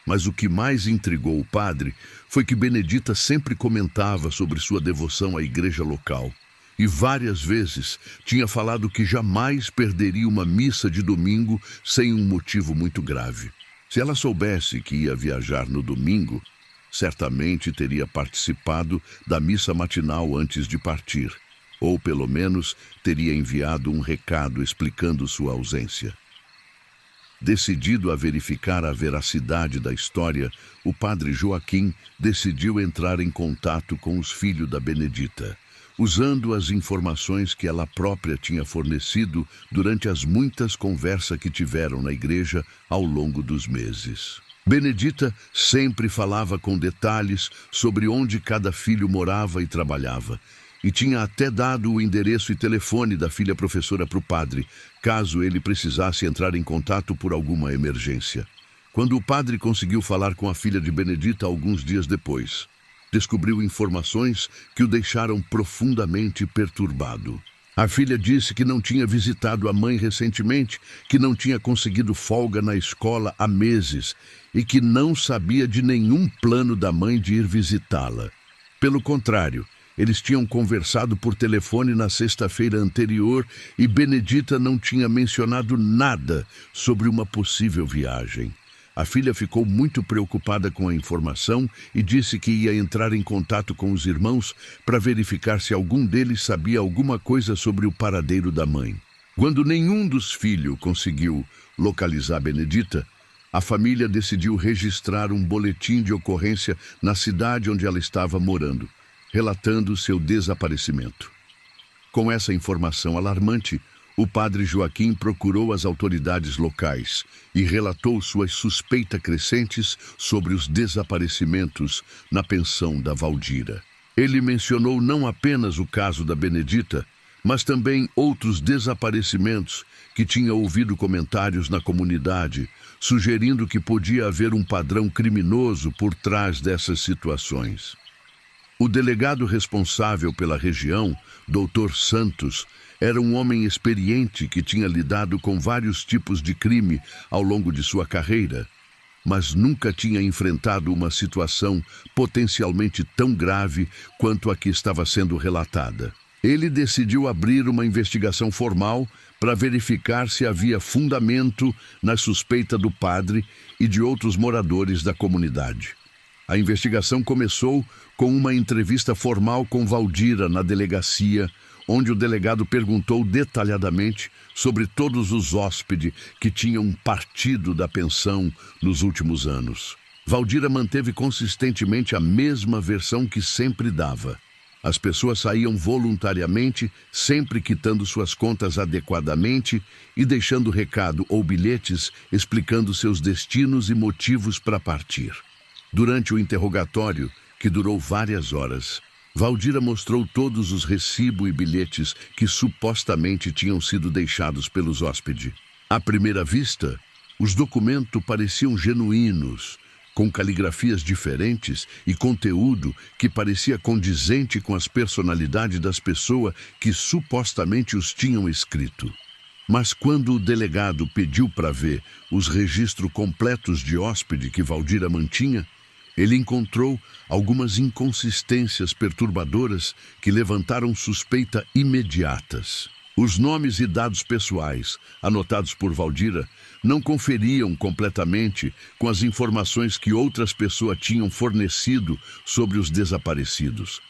Mas o que mais intrigou o padre foi que Benedita sempre comentava sobre sua devoção à igreja local e várias vezes tinha falado que jamais perderia uma missa de domingo sem um motivo muito grave. Se ela soubesse que ia viajar no domingo, certamente teria participado da missa matinal antes de partir, ou pelo menos teria enviado um recado explicando sua ausência. Decidido a verificar a veracidade da história, o padre Joaquim decidiu entrar em contato com os filhos da Benedita, usando as informações que ela própria tinha fornecido durante as muitas conversas que tiveram na igreja ao longo dos meses. Benedita sempre falava com detalhes sobre onde cada filho morava e trabalhava, e tinha até dado o endereço e telefone da filha professora para o padre, caso ele precisasse entrar em contato por alguma emergência. Quando o padre conseguiu falar com a filha de Benedita alguns dias depois, descobriu informações que o deixaram profundamente perturbado. A filha disse que não tinha visitado a mãe recentemente, que não tinha conseguido folga na escola há meses e que não sabia de nenhum plano da mãe de ir visitá-la. Pelo contrário, eles tinham conversado por telefone na sexta-feira anterior e Benedita não tinha mencionado nada sobre uma possível viagem. A filha ficou muito preocupada com a informação e disse que ia entrar em contato com os irmãos para verificar se algum deles sabia alguma coisa sobre o paradeiro da mãe. Quando nenhum dos filhos conseguiu localizar Benedita, a família decidiu registrar um boletim de ocorrência na cidade onde ela estava morando, relatando seu desaparecimento. Com essa informação alarmante, O padre Joaquim procurou as autoridades locais e relatou suas suspeitas crescentes sobre os desaparecimentos na pensão da Valdira. Ele mencionou não apenas o caso da Benedita, mas também outros desaparecimentos que tinha ouvido comentários na comunidade, sugerindo que podia haver um padrão criminoso por trás dessas situações. O delegado responsável pela região, Dr. Santos, era um homem experiente que tinha lidado com vários tipos de crime ao longo de sua carreira, mas nunca tinha enfrentado uma situação potencialmente tão grave quanto a que estava sendo relatada. Ele decidiu abrir uma investigação formal para verificar se havia fundamento na suspeita do padre e de outros moradores da comunidade. A investigação começou com uma entrevista formal com Valdira na delegacia, onde o delegado perguntou detalhadamente sobre todos os hóspedes que tinham partido da pensão nos últimos anos. Valdira manteve consistentemente a mesma versão que sempre dava. As pessoas saíam voluntariamente, sempre quitando suas contas adequadamente e deixando recado ou bilhetes explicando seus destinos e motivos para partir. Durante o interrogatório, que durou várias horas, Valdira mostrou todos os recibos e bilhetes que supostamente tinham sido deixados pelos hóspedes. À primeira vista, os documentos pareciam genuínos, com caligrafias diferentes e conteúdo que parecia condizente com as personalidades das pessoas que supostamente os tinham escrito. Mas quando o delegado pediu para ver os registros completos de hóspede que Valdira mantinha, ele encontrou algumas inconsistências perturbadoras que levantaram suspeita imediatas. Os nomes e dados pessoais, anotados por Valdira, não conferiam completamente com as informações que outras pessoas tinham fornecido sobre os desaparecidos.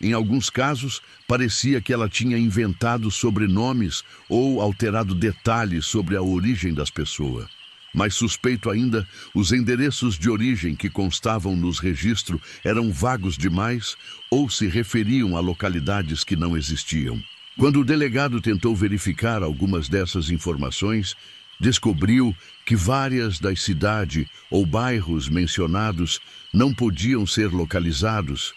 Em alguns casos, parecia que ela tinha inventado sobrenomes ou alterado detalhes sobre a origem das pessoas. Mais suspeito ainda, os endereços de origem que constavam nos registros eram vagos demais ou se referiam a localidades que não existiam. Quando o delegado tentou verificar algumas dessas informações, descobriu que várias das cidades ou bairros mencionados não podiam ser localizados,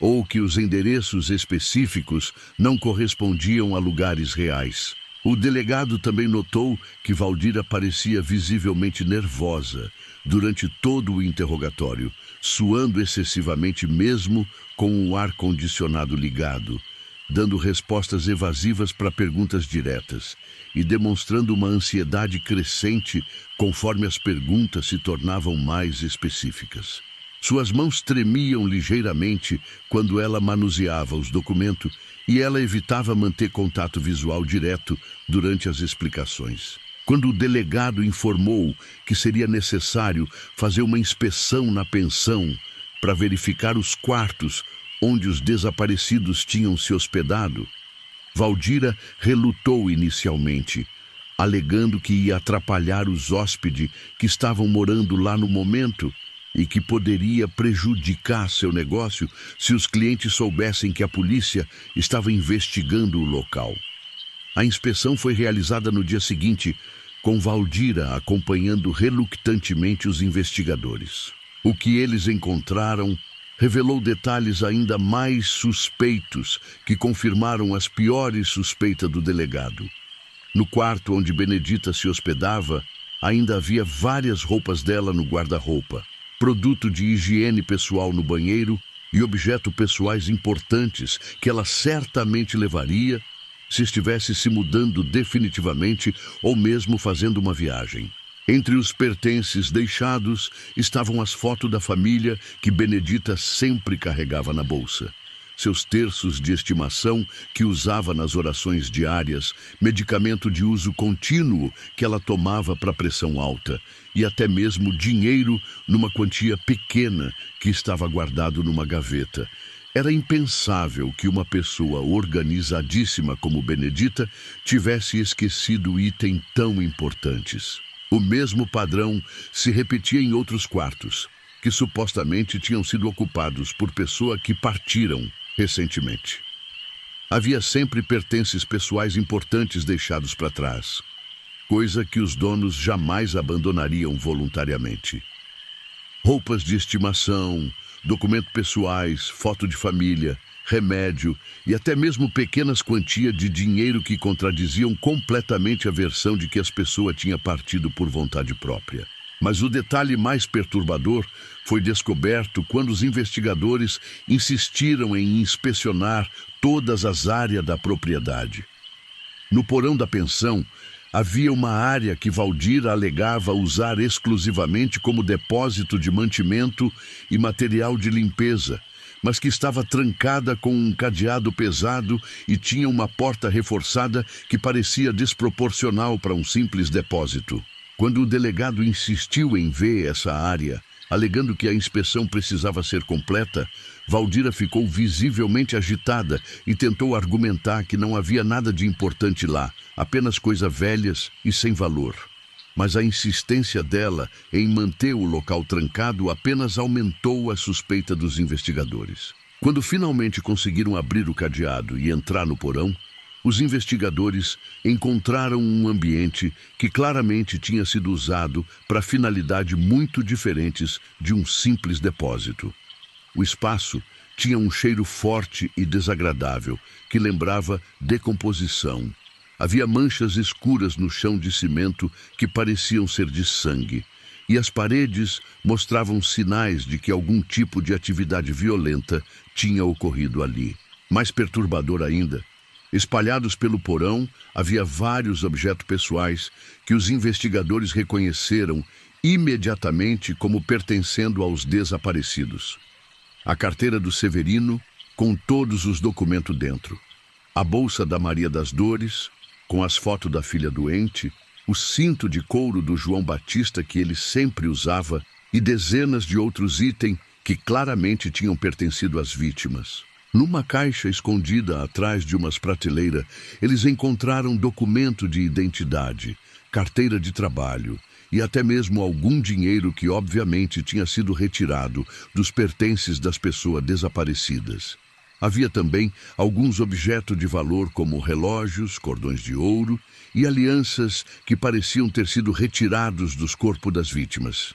ou que os endereços específicos não correspondiam a lugares reais. O delegado também notou que Valdira parecia visivelmente nervosa durante todo o interrogatório, suando excessivamente mesmo com o ar-condicionado ligado, dando respostas evasivas para perguntas diretas e demonstrando uma ansiedade crescente conforme as perguntas se tornavam mais específicas. Suas mãos tremiam ligeiramente quando ela manuseava os documentos e ela evitava manter contato visual direto durante as explicações. Quando o delegado informou que seria necessário fazer uma inspeção na pensão para verificar os quartos onde os desaparecidos tinham se hospedado, Valdira relutou inicialmente, alegando que ia atrapalhar os hóspedes que estavam morando lá no momento e que poderia prejudicar seu negócio se os clientes soubessem que a polícia estava investigando o local. A inspeção foi realizada no dia seguinte, com Valdira acompanhando relutantemente os investigadores. O que eles encontraram revelou detalhes ainda mais suspeitos que confirmaram as piores suspeitas do delegado. No quarto onde Benedita se hospedava, ainda havia várias roupas dela no guarda-roupa, produto de higiene pessoal no banheiro e objetos pessoais importantes que ela certamente levaria se estivesse se mudando definitivamente ou mesmo fazendo uma viagem. Entre os pertences deixados estavam as fotos da família que Benedita sempre carregava na bolsa, seus terços de estimação que usava nas orações diárias, medicamento de uso contínuo que ela tomava para pressão alta e até mesmo dinheiro numa quantia pequena que estava guardado numa gaveta. Era impensável que uma pessoa organizadíssima como Benedita tivesse esquecido itens tão importantes. O mesmo padrão se repetia em outros quartos, que supostamente tinham sido ocupados por pessoas que partiram recentemente. Havia sempre pertences pessoais importantes deixados para trás, coisa que os donos jamais abandonariam voluntariamente. Roupas de estimação, documentos pessoais, foto de família, remédio e até mesmo pequenas quantias de dinheiro que contradiziam completamente a versão de que as pessoas tinham partido por vontade própria. Mas o detalhe mais perturbador foi descoberto quando os investigadores insistiram em inspecionar todas as áreas da propriedade. No porão da pensão, havia uma área que Valdir alegava usar exclusivamente como depósito de mantimento e material de limpeza, mas que estava trancada com um cadeado pesado e tinha uma porta reforçada que parecia desproporcional para um simples depósito. Quando o delegado insistiu em ver essa área, alegando que a inspeção precisava ser completa, Valdira ficou visivelmente agitada e tentou argumentar que não havia nada de importante lá, apenas coisas velhas e sem valor. Mas a insistência dela em manter o local trancado apenas aumentou a suspeita dos investigadores. Quando finalmente conseguiram abrir o cadeado e entrar no porão, os investigadores encontraram um ambiente que claramente tinha sido usado para finalidades muito diferentes de um simples depósito. O espaço tinha um cheiro forte e desagradável que lembrava decomposição. Havia manchas escuras no chão de cimento que pareciam ser de sangue, e as paredes mostravam sinais de que algum tipo de atividade violenta tinha ocorrido ali. Mais perturbador ainda, espalhados pelo porão, havia vários objetos pessoais que os investigadores reconheceram imediatamente como pertencendo aos desaparecidos. A carteira do Severino, com todos os documentos dentro. A bolsa da Maria das Dores, com as fotos da filha doente, o cinto de couro do João Batista que ele sempre usava e dezenas de outros itens que claramente tinham pertencido às vítimas. Numa caixa escondida atrás de umas prateleiras, eles encontraram documento de identidade, carteira de trabalho e até mesmo algum dinheiro que obviamente tinha sido retirado dos pertences das pessoas desaparecidas. Havia também alguns objetos de valor como relógios, cordões de ouro e alianças que pareciam ter sido retirados dos corpos das vítimas.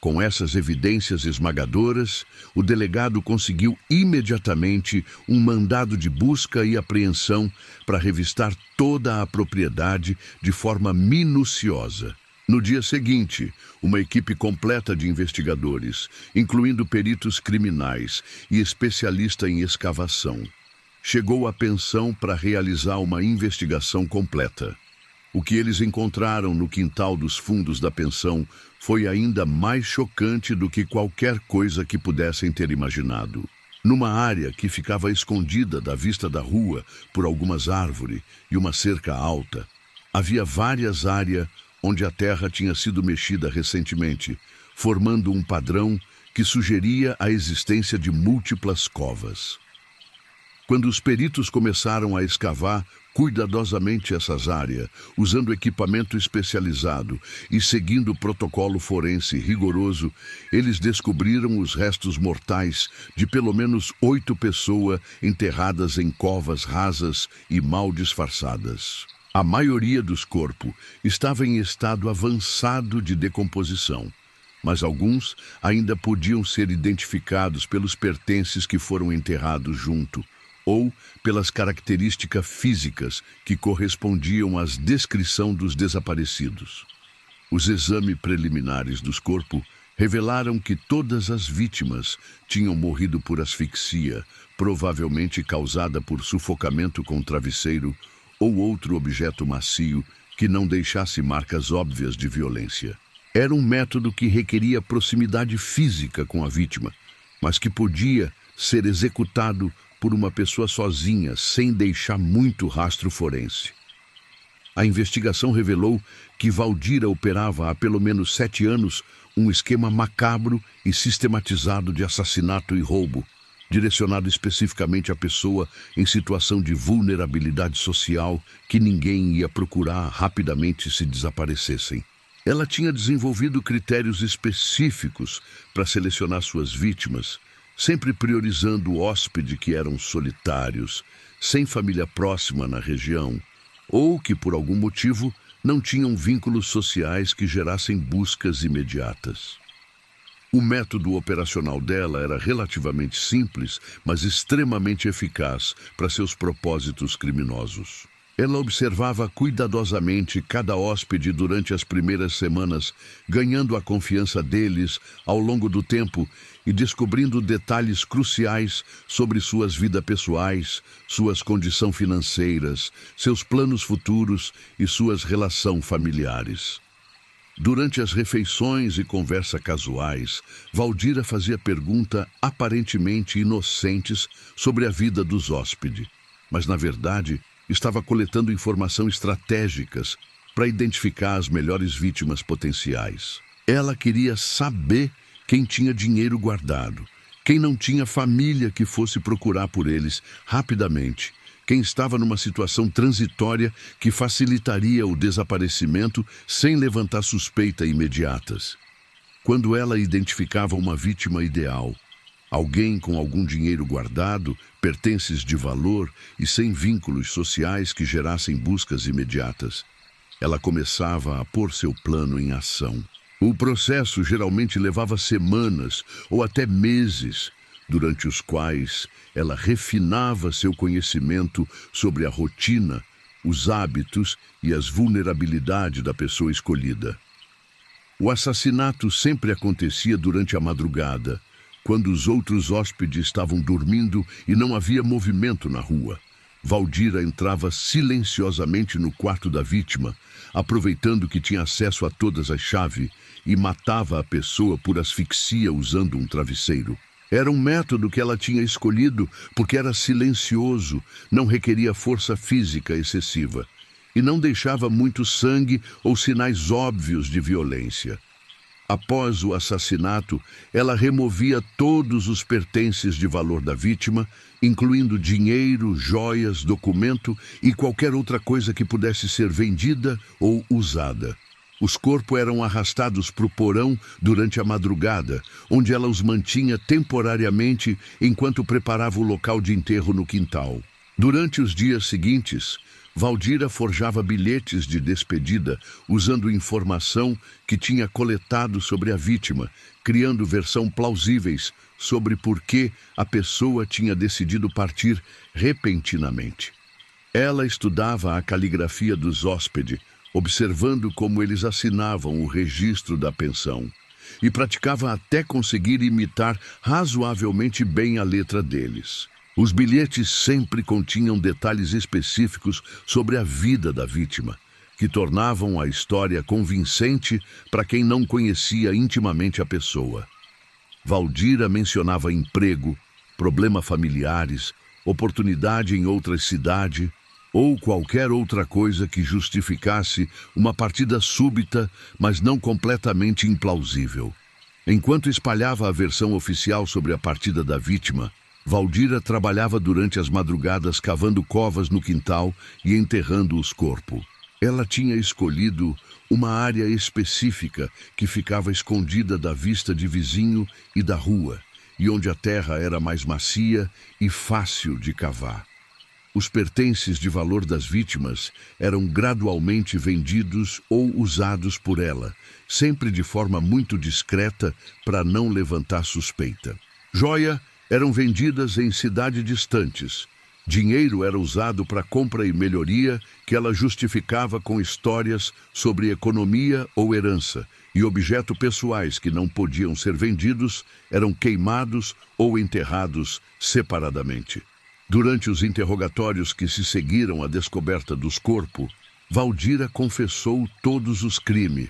Com essas evidências esmagadoras, o delegado conseguiu imediatamente um mandado de busca e apreensão para revistar toda a propriedade de forma minuciosa. No dia seguinte, uma equipe completa de investigadores, incluindo peritos criminais e especialista em escavação, chegou à pensão para realizar uma investigação completa. O que eles encontraram no quintal dos fundos da pensão foi ainda mais chocante do que qualquer coisa que pudessem ter imaginado. Numa área que ficava escondida da vista da rua por algumas árvores e uma cerca alta, havia várias áreas onde a terra tinha sido mexida recentemente, formando um padrão que sugeria a existência de múltiplas covas. Quando os peritos começaram a escavar cuidadosamente essas áreas, usando equipamento especializado e seguindo o protocolo forense rigoroso, eles descobriram os restos mortais de pelo menos 8 pessoas enterradas em covas rasas e mal disfarçadas. A maioria dos corpos estava em estado avançado de decomposição, mas alguns ainda podiam ser identificados pelos pertences que foram enterrados junto, ou pelas características físicas que correspondiam às descrição dos desaparecidos. Os exames preliminares dos corpos revelaram que todas as vítimas tinham morrido por asfixia, provavelmente causada por sufocamento com travesseiro ou outro objeto macio que não deixasse marcas óbvias de violência. Era um método que requeria proximidade física com a vítima, mas que podia ser executado por uma pessoa sozinha, sem deixar muito rastro forense. A investigação revelou que Valdira operava há pelo menos 7 anos um esquema macabro e sistematizado de assassinato e roubo, direcionado especificamente à pessoa em situação de vulnerabilidade social que ninguém ia procurar rapidamente se desaparecessem. Ela tinha desenvolvido critérios específicos para selecionar suas vítimas, sempre priorizando o hóspede que eram solitários, sem família próxima na região, ou que, por algum motivo, não tinham vínculos sociais que gerassem buscas imediatas. O método operacional dela era relativamente simples, mas extremamente eficaz para seus propósitos criminosos. Ela observava cuidadosamente cada hóspede durante as primeiras semanas, ganhando a confiança deles ao longo do tempo e descobrindo detalhes cruciais sobre suas vidas pessoais, suas condições financeiras, seus planos futuros e suas relações familiares. Durante as refeições e conversas casuais, Valdira fazia perguntas aparentemente inocentes sobre a vida dos hóspedes, mas, na verdade, estava coletando informações estratégicas para identificar as melhores vítimas potenciais. Ela queria saber quem tinha dinheiro guardado, quem não tinha família que fosse procurar por eles rapidamente, quem estava numa situação transitória que facilitaria o desaparecimento sem levantar suspeita imediatas. Quando ela identificava uma vítima ideal, alguém com algum dinheiro guardado, pertences de valor e sem vínculos sociais que gerassem buscas imediatas, ela começava a pôr seu plano em ação. O processo geralmente levava semanas ou até meses, durante os quais ela refinava seu conhecimento sobre a rotina, os hábitos e as vulnerabilidades da pessoa escolhida. O assassinato sempre acontecia durante a madrugada, quando os outros hóspedes estavam dormindo e não havia movimento na rua. Valdira entrava silenciosamente no quarto da vítima, aproveitando que tinha acesso a todas as chaves, e matava a pessoa por asfixia usando um travesseiro. Era um método que ela tinha escolhido porque era silencioso, não requeria força física excessiva e não deixava muito sangue ou sinais óbvios de violência. Após o assassinato, ela removia todos os pertences de valor da vítima, incluindo dinheiro, joias, documento e qualquer outra coisa que pudesse ser vendida ou usada. Os corpos eram arrastados para o porão durante a madrugada, onde ela os mantinha temporariamente enquanto preparava o local de enterro no quintal. Durante os dias seguintes, Valdira forjava bilhetes de despedida usando informação que tinha coletado sobre a vítima, criando versões plausíveis sobre por que a pessoa tinha decidido partir repentinamente. Ela estudava a caligrafia dos hóspedes, observando como eles assinavam o registro da pensão, e praticava até conseguir imitar razoavelmente bem a letra deles. Os bilhetes sempre continham detalhes específicos sobre a vida da vítima, que tornavam a história convincente para quem não conhecia intimamente a pessoa. Valdira mencionava emprego, problemas familiares, oportunidade em outra cidade, ou qualquer outra coisa que justificasse uma partida súbita, mas não completamente implausível. Enquanto espalhava a versão oficial sobre a partida da vítima, Valdira trabalhava durante as madrugadas cavando covas no quintal e enterrando os corpos. Ela tinha escolhido uma área específica que ficava escondida da vista de vizinho e da rua, e onde a terra era mais macia e fácil de cavar. Os pertences de valor das vítimas eram gradualmente vendidos ou usados por ela, sempre de forma muito discreta para não levantar suspeita. Joia eram vendidas em cidades distantes. Dinheiro era usado para compra e melhoria que ela justificava com histórias sobre economia ou herança, e objetos pessoais que não podiam ser vendidos eram queimados ou enterrados separadamente. Durante os interrogatórios que se seguiram à descoberta dos corpos, Valdira confessou todos os crimes,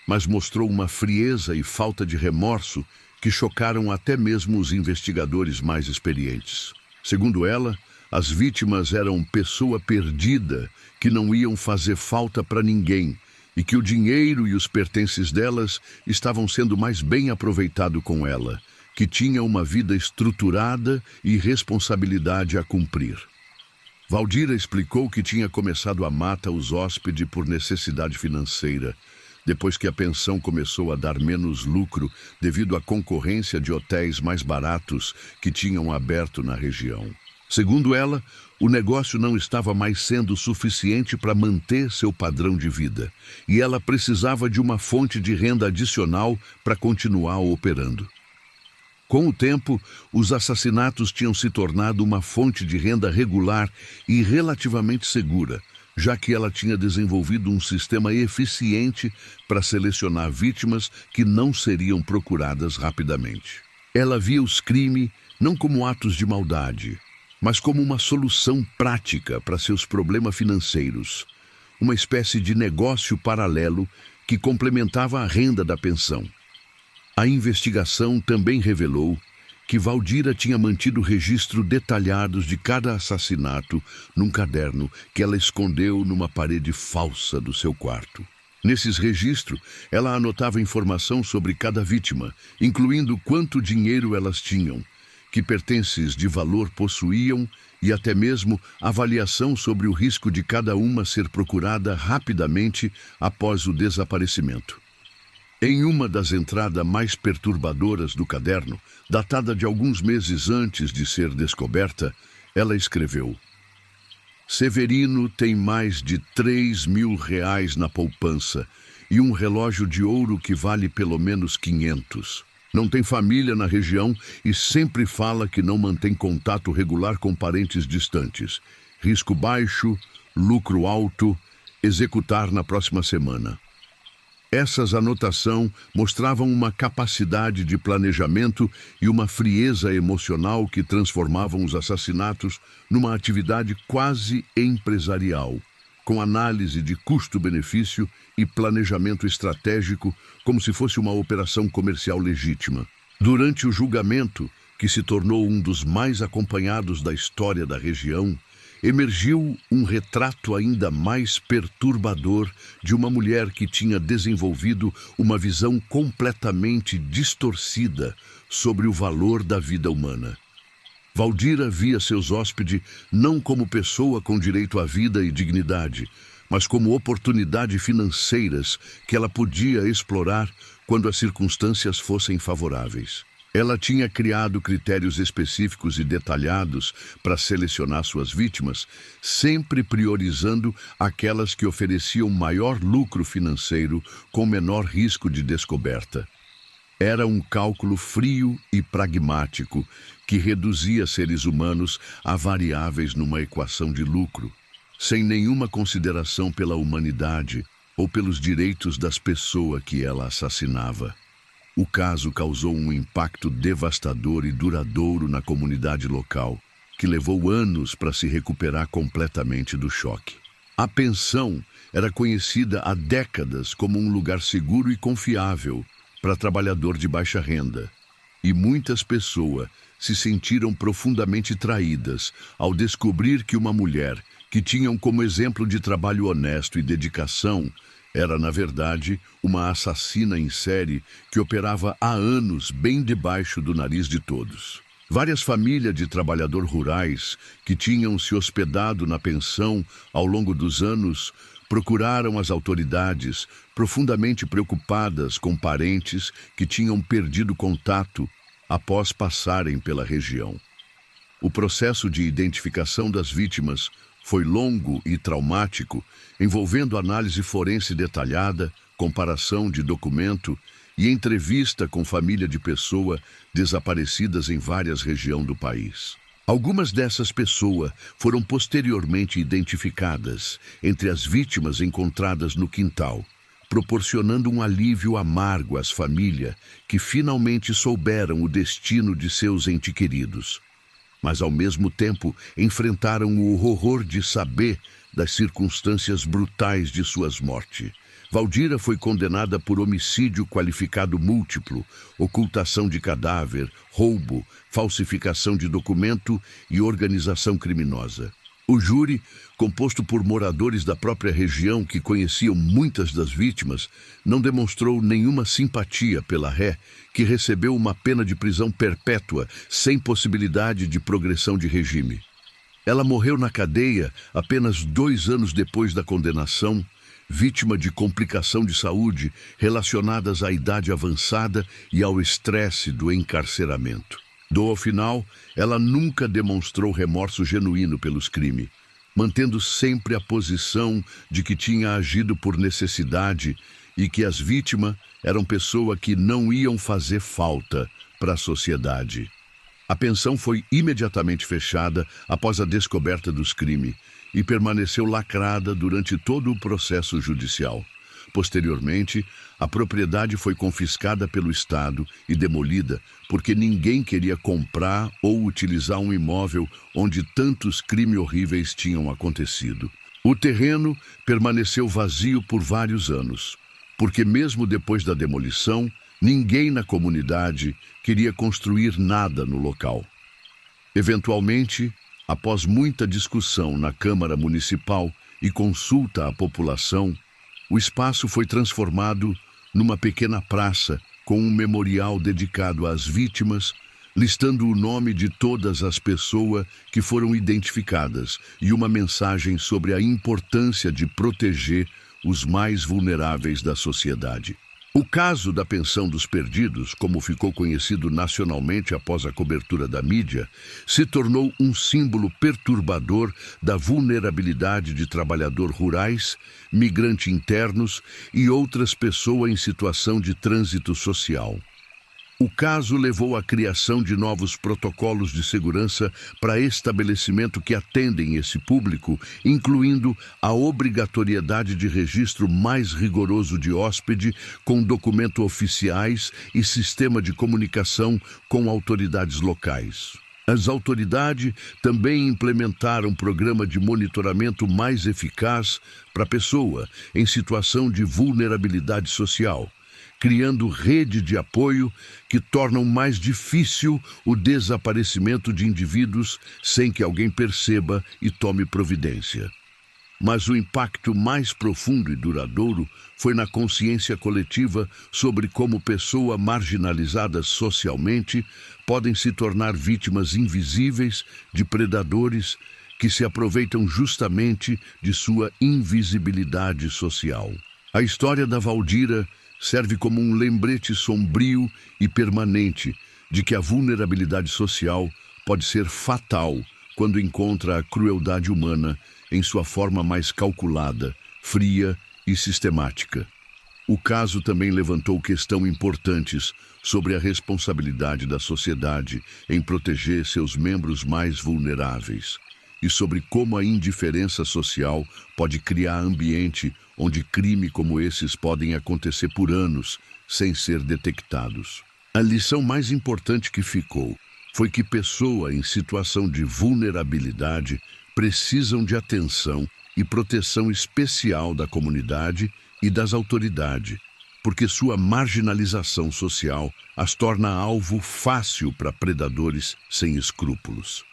mas mostrou uma frieza e falta de remorso que chocaram até mesmo os investigadores mais experientes. Segundo ela, as vítimas eram pessoa perdida que não iam fazer falta para ninguém e que o dinheiro e os pertences delas estavam sendo mais bem aproveitados com ela, que tinha uma vida estruturada e responsabilidade a cumprir. Valdira explicou que tinha começado a matar os hóspedes por necessidade financeira, depois que a pensão começou a dar menos lucro devido à concorrência de hotéis mais baratos que tinham aberto na região. Segundo ela, o negócio não estava mais sendo suficiente para manter seu padrão de vida, e ela precisava de uma fonte de renda adicional para continuar operando. Com o tempo, os assassinatos tinham se tornado uma fonte de renda regular e relativamente segura, já que ela tinha desenvolvido um sistema eficiente para selecionar vítimas que não seriam procuradas rapidamente. Ela via os crimes não como atos de maldade, mas como uma solução prática para seus problemas financeiros, uma espécie de negócio paralelo que complementava a renda da pensão. A investigação também revelou que Valdira tinha mantido registro detalhados de cada assassinato num caderno que ela escondeu numa parede falsa do seu quarto. Nesses registros, ela anotava informação sobre cada vítima, incluindo quanto dinheiro elas tinham, que pertences de valor possuíam e até mesmo avaliação sobre o risco de cada uma ser procurada rapidamente após o desaparecimento. Em uma das entradas mais perturbadoras do caderno, datada de alguns meses antes de ser descoberta, ela escreveu: Severino tem mais de R$ 3.000 na poupança e um relógio de ouro que vale pelo menos 500. Não tem família na região e sempre fala que não mantém contato regular com parentes distantes. Risco baixo, lucro alto, executar na próxima semana. Essas anotações mostravam uma capacidade de planejamento e uma frieza emocional que transformavam os assassinatos numa atividade quase empresarial, com análise de custo-benefício e planejamento estratégico como se fosse uma operação comercial legítima. Durante o julgamento, que se tornou um dos mais acompanhados da história da região, emergiu um retrato ainda mais perturbador de uma mulher que tinha desenvolvido uma visão completamente distorcida sobre o valor da vida humana. Valdira via seus hóspedes não como pessoa com direito à vida e dignidade, mas como oportunidades financeiras que ela podia explorar quando as circunstâncias fossem favoráveis. Ela tinha criado critérios específicos e detalhados para selecionar suas vítimas, sempre priorizando aquelas que ofereciam maior lucro financeiro com menor risco de descoberta. Era um cálculo frio e pragmático que reduzia seres humanos a variáveis numa equação de lucro, sem nenhuma consideração pela humanidade ou pelos direitos das pessoas que ela assassinava. O caso causou um impacto devastador e duradouro na comunidade local, que levou anos para se recuperar completamente do choque. A pensão era conhecida há décadas como um lugar seguro e confiável para trabalhador de baixa renda, e muitas pessoas se sentiram profundamente traídas ao descobrir que uma mulher que tinham como exemplo de trabalho honesto e dedicação era, na verdade, uma assassina em série que operava há anos bem debaixo do nariz de todos. Várias famílias de trabalhadores rurais que tinham se hospedado na pensão ao longo dos anos procuraram as autoridades, profundamente preocupadas com parentes que tinham perdido contato após passarem pela região. O processo de identificação das vítimas foi longo e traumático, envolvendo análise forense detalhada, comparação de documento e entrevista com família de pessoas desaparecidas em várias regiões do país. Algumas dessas pessoas foram posteriormente identificadas entre as vítimas encontradas no quintal, proporcionando um alívio amargo às famílias que finalmente souberam o destino de seus entes queridos. Mas, ao mesmo tempo, enfrentaram o horror de saber das circunstâncias brutais de suas mortes. Valdira foi condenada por homicídio qualificado múltiplo, ocultação de cadáver, roubo, falsificação de documento e organização criminosa. O júri, composto por moradores da própria região que conheciam muitas das vítimas, não demonstrou nenhuma simpatia pela ré, que recebeu uma pena de prisão perpétua sem possibilidade de progressão de regime. Ela morreu na cadeia apenas 2 anos depois da condenação, vítima de complicação de saúde relacionadas à idade avançada e ao estresse do encarceramento. Ao final, ela nunca demonstrou remorso genuíno pelos crimes, mantendo sempre a posição de que tinha agido por necessidade e que as vítimas eram pessoas que não iam fazer falta para a sociedade. A pensão foi imediatamente fechada após a descoberta dos crimes e permaneceu lacrada durante todo o processo judicial. Posteriormente, a propriedade foi confiscada pelo Estado e demolida porque ninguém queria comprar ou utilizar um imóvel onde tantos crimes horríveis tinham acontecido. O terreno permaneceu vazio por vários anos, porque mesmo depois da demolição, ninguém na comunidade queria construir nada no local. Eventualmente, após muita discussão na Câmara Municipal e consulta à população, o espaço foi transformado numa pequena praça com um memorial dedicado às vítimas, listando o nome de todas as pessoas que foram identificadas e uma mensagem sobre a importância de proteger os mais vulneráveis da sociedade. O caso da pensão dos perdidos, como ficou conhecido nacionalmente após a cobertura da mídia, se tornou um símbolo perturbador da vulnerabilidade de trabalhadores rurais, migrantes internos e outras pessoas em situação de trânsito social. O caso levou à criação de novos protocolos de segurança para estabelecimento que atendem esse público, incluindo a obrigatoriedade de registro mais rigoroso de hóspede, com documentos oficiais e sistema de comunicação com autoridades locais. As autoridades também implementaram um programa de monitoramento mais eficaz para a pessoa em situação de vulnerabilidade social, criando rede de apoio que tornam mais difícil o desaparecimento de indivíduos sem que alguém perceba e tome providência. Mas o impacto mais profundo e duradouro foi na consciência coletiva sobre como pessoas marginalizadas socialmente podem se tornar vítimas invisíveis de predadores que se aproveitam justamente de sua invisibilidade social. A história da Valdira serve como um lembrete sombrio e permanente de que a vulnerabilidade social pode ser fatal quando encontra a crueldade humana em sua forma mais calculada, fria e sistemática. O caso também levantou questões importantes sobre a responsabilidade da sociedade em proteger seus membros mais vulneráveis e sobre como a indiferença social pode criar ambiente onde crimes como esses podem acontecer por anos sem ser detectados. A lição mais importante que ficou foi que pessoas em situação de vulnerabilidade precisam de atenção e proteção especial da comunidade e das autoridades, porque sua marginalização social as torna alvo fácil para predadores sem escrúpulos.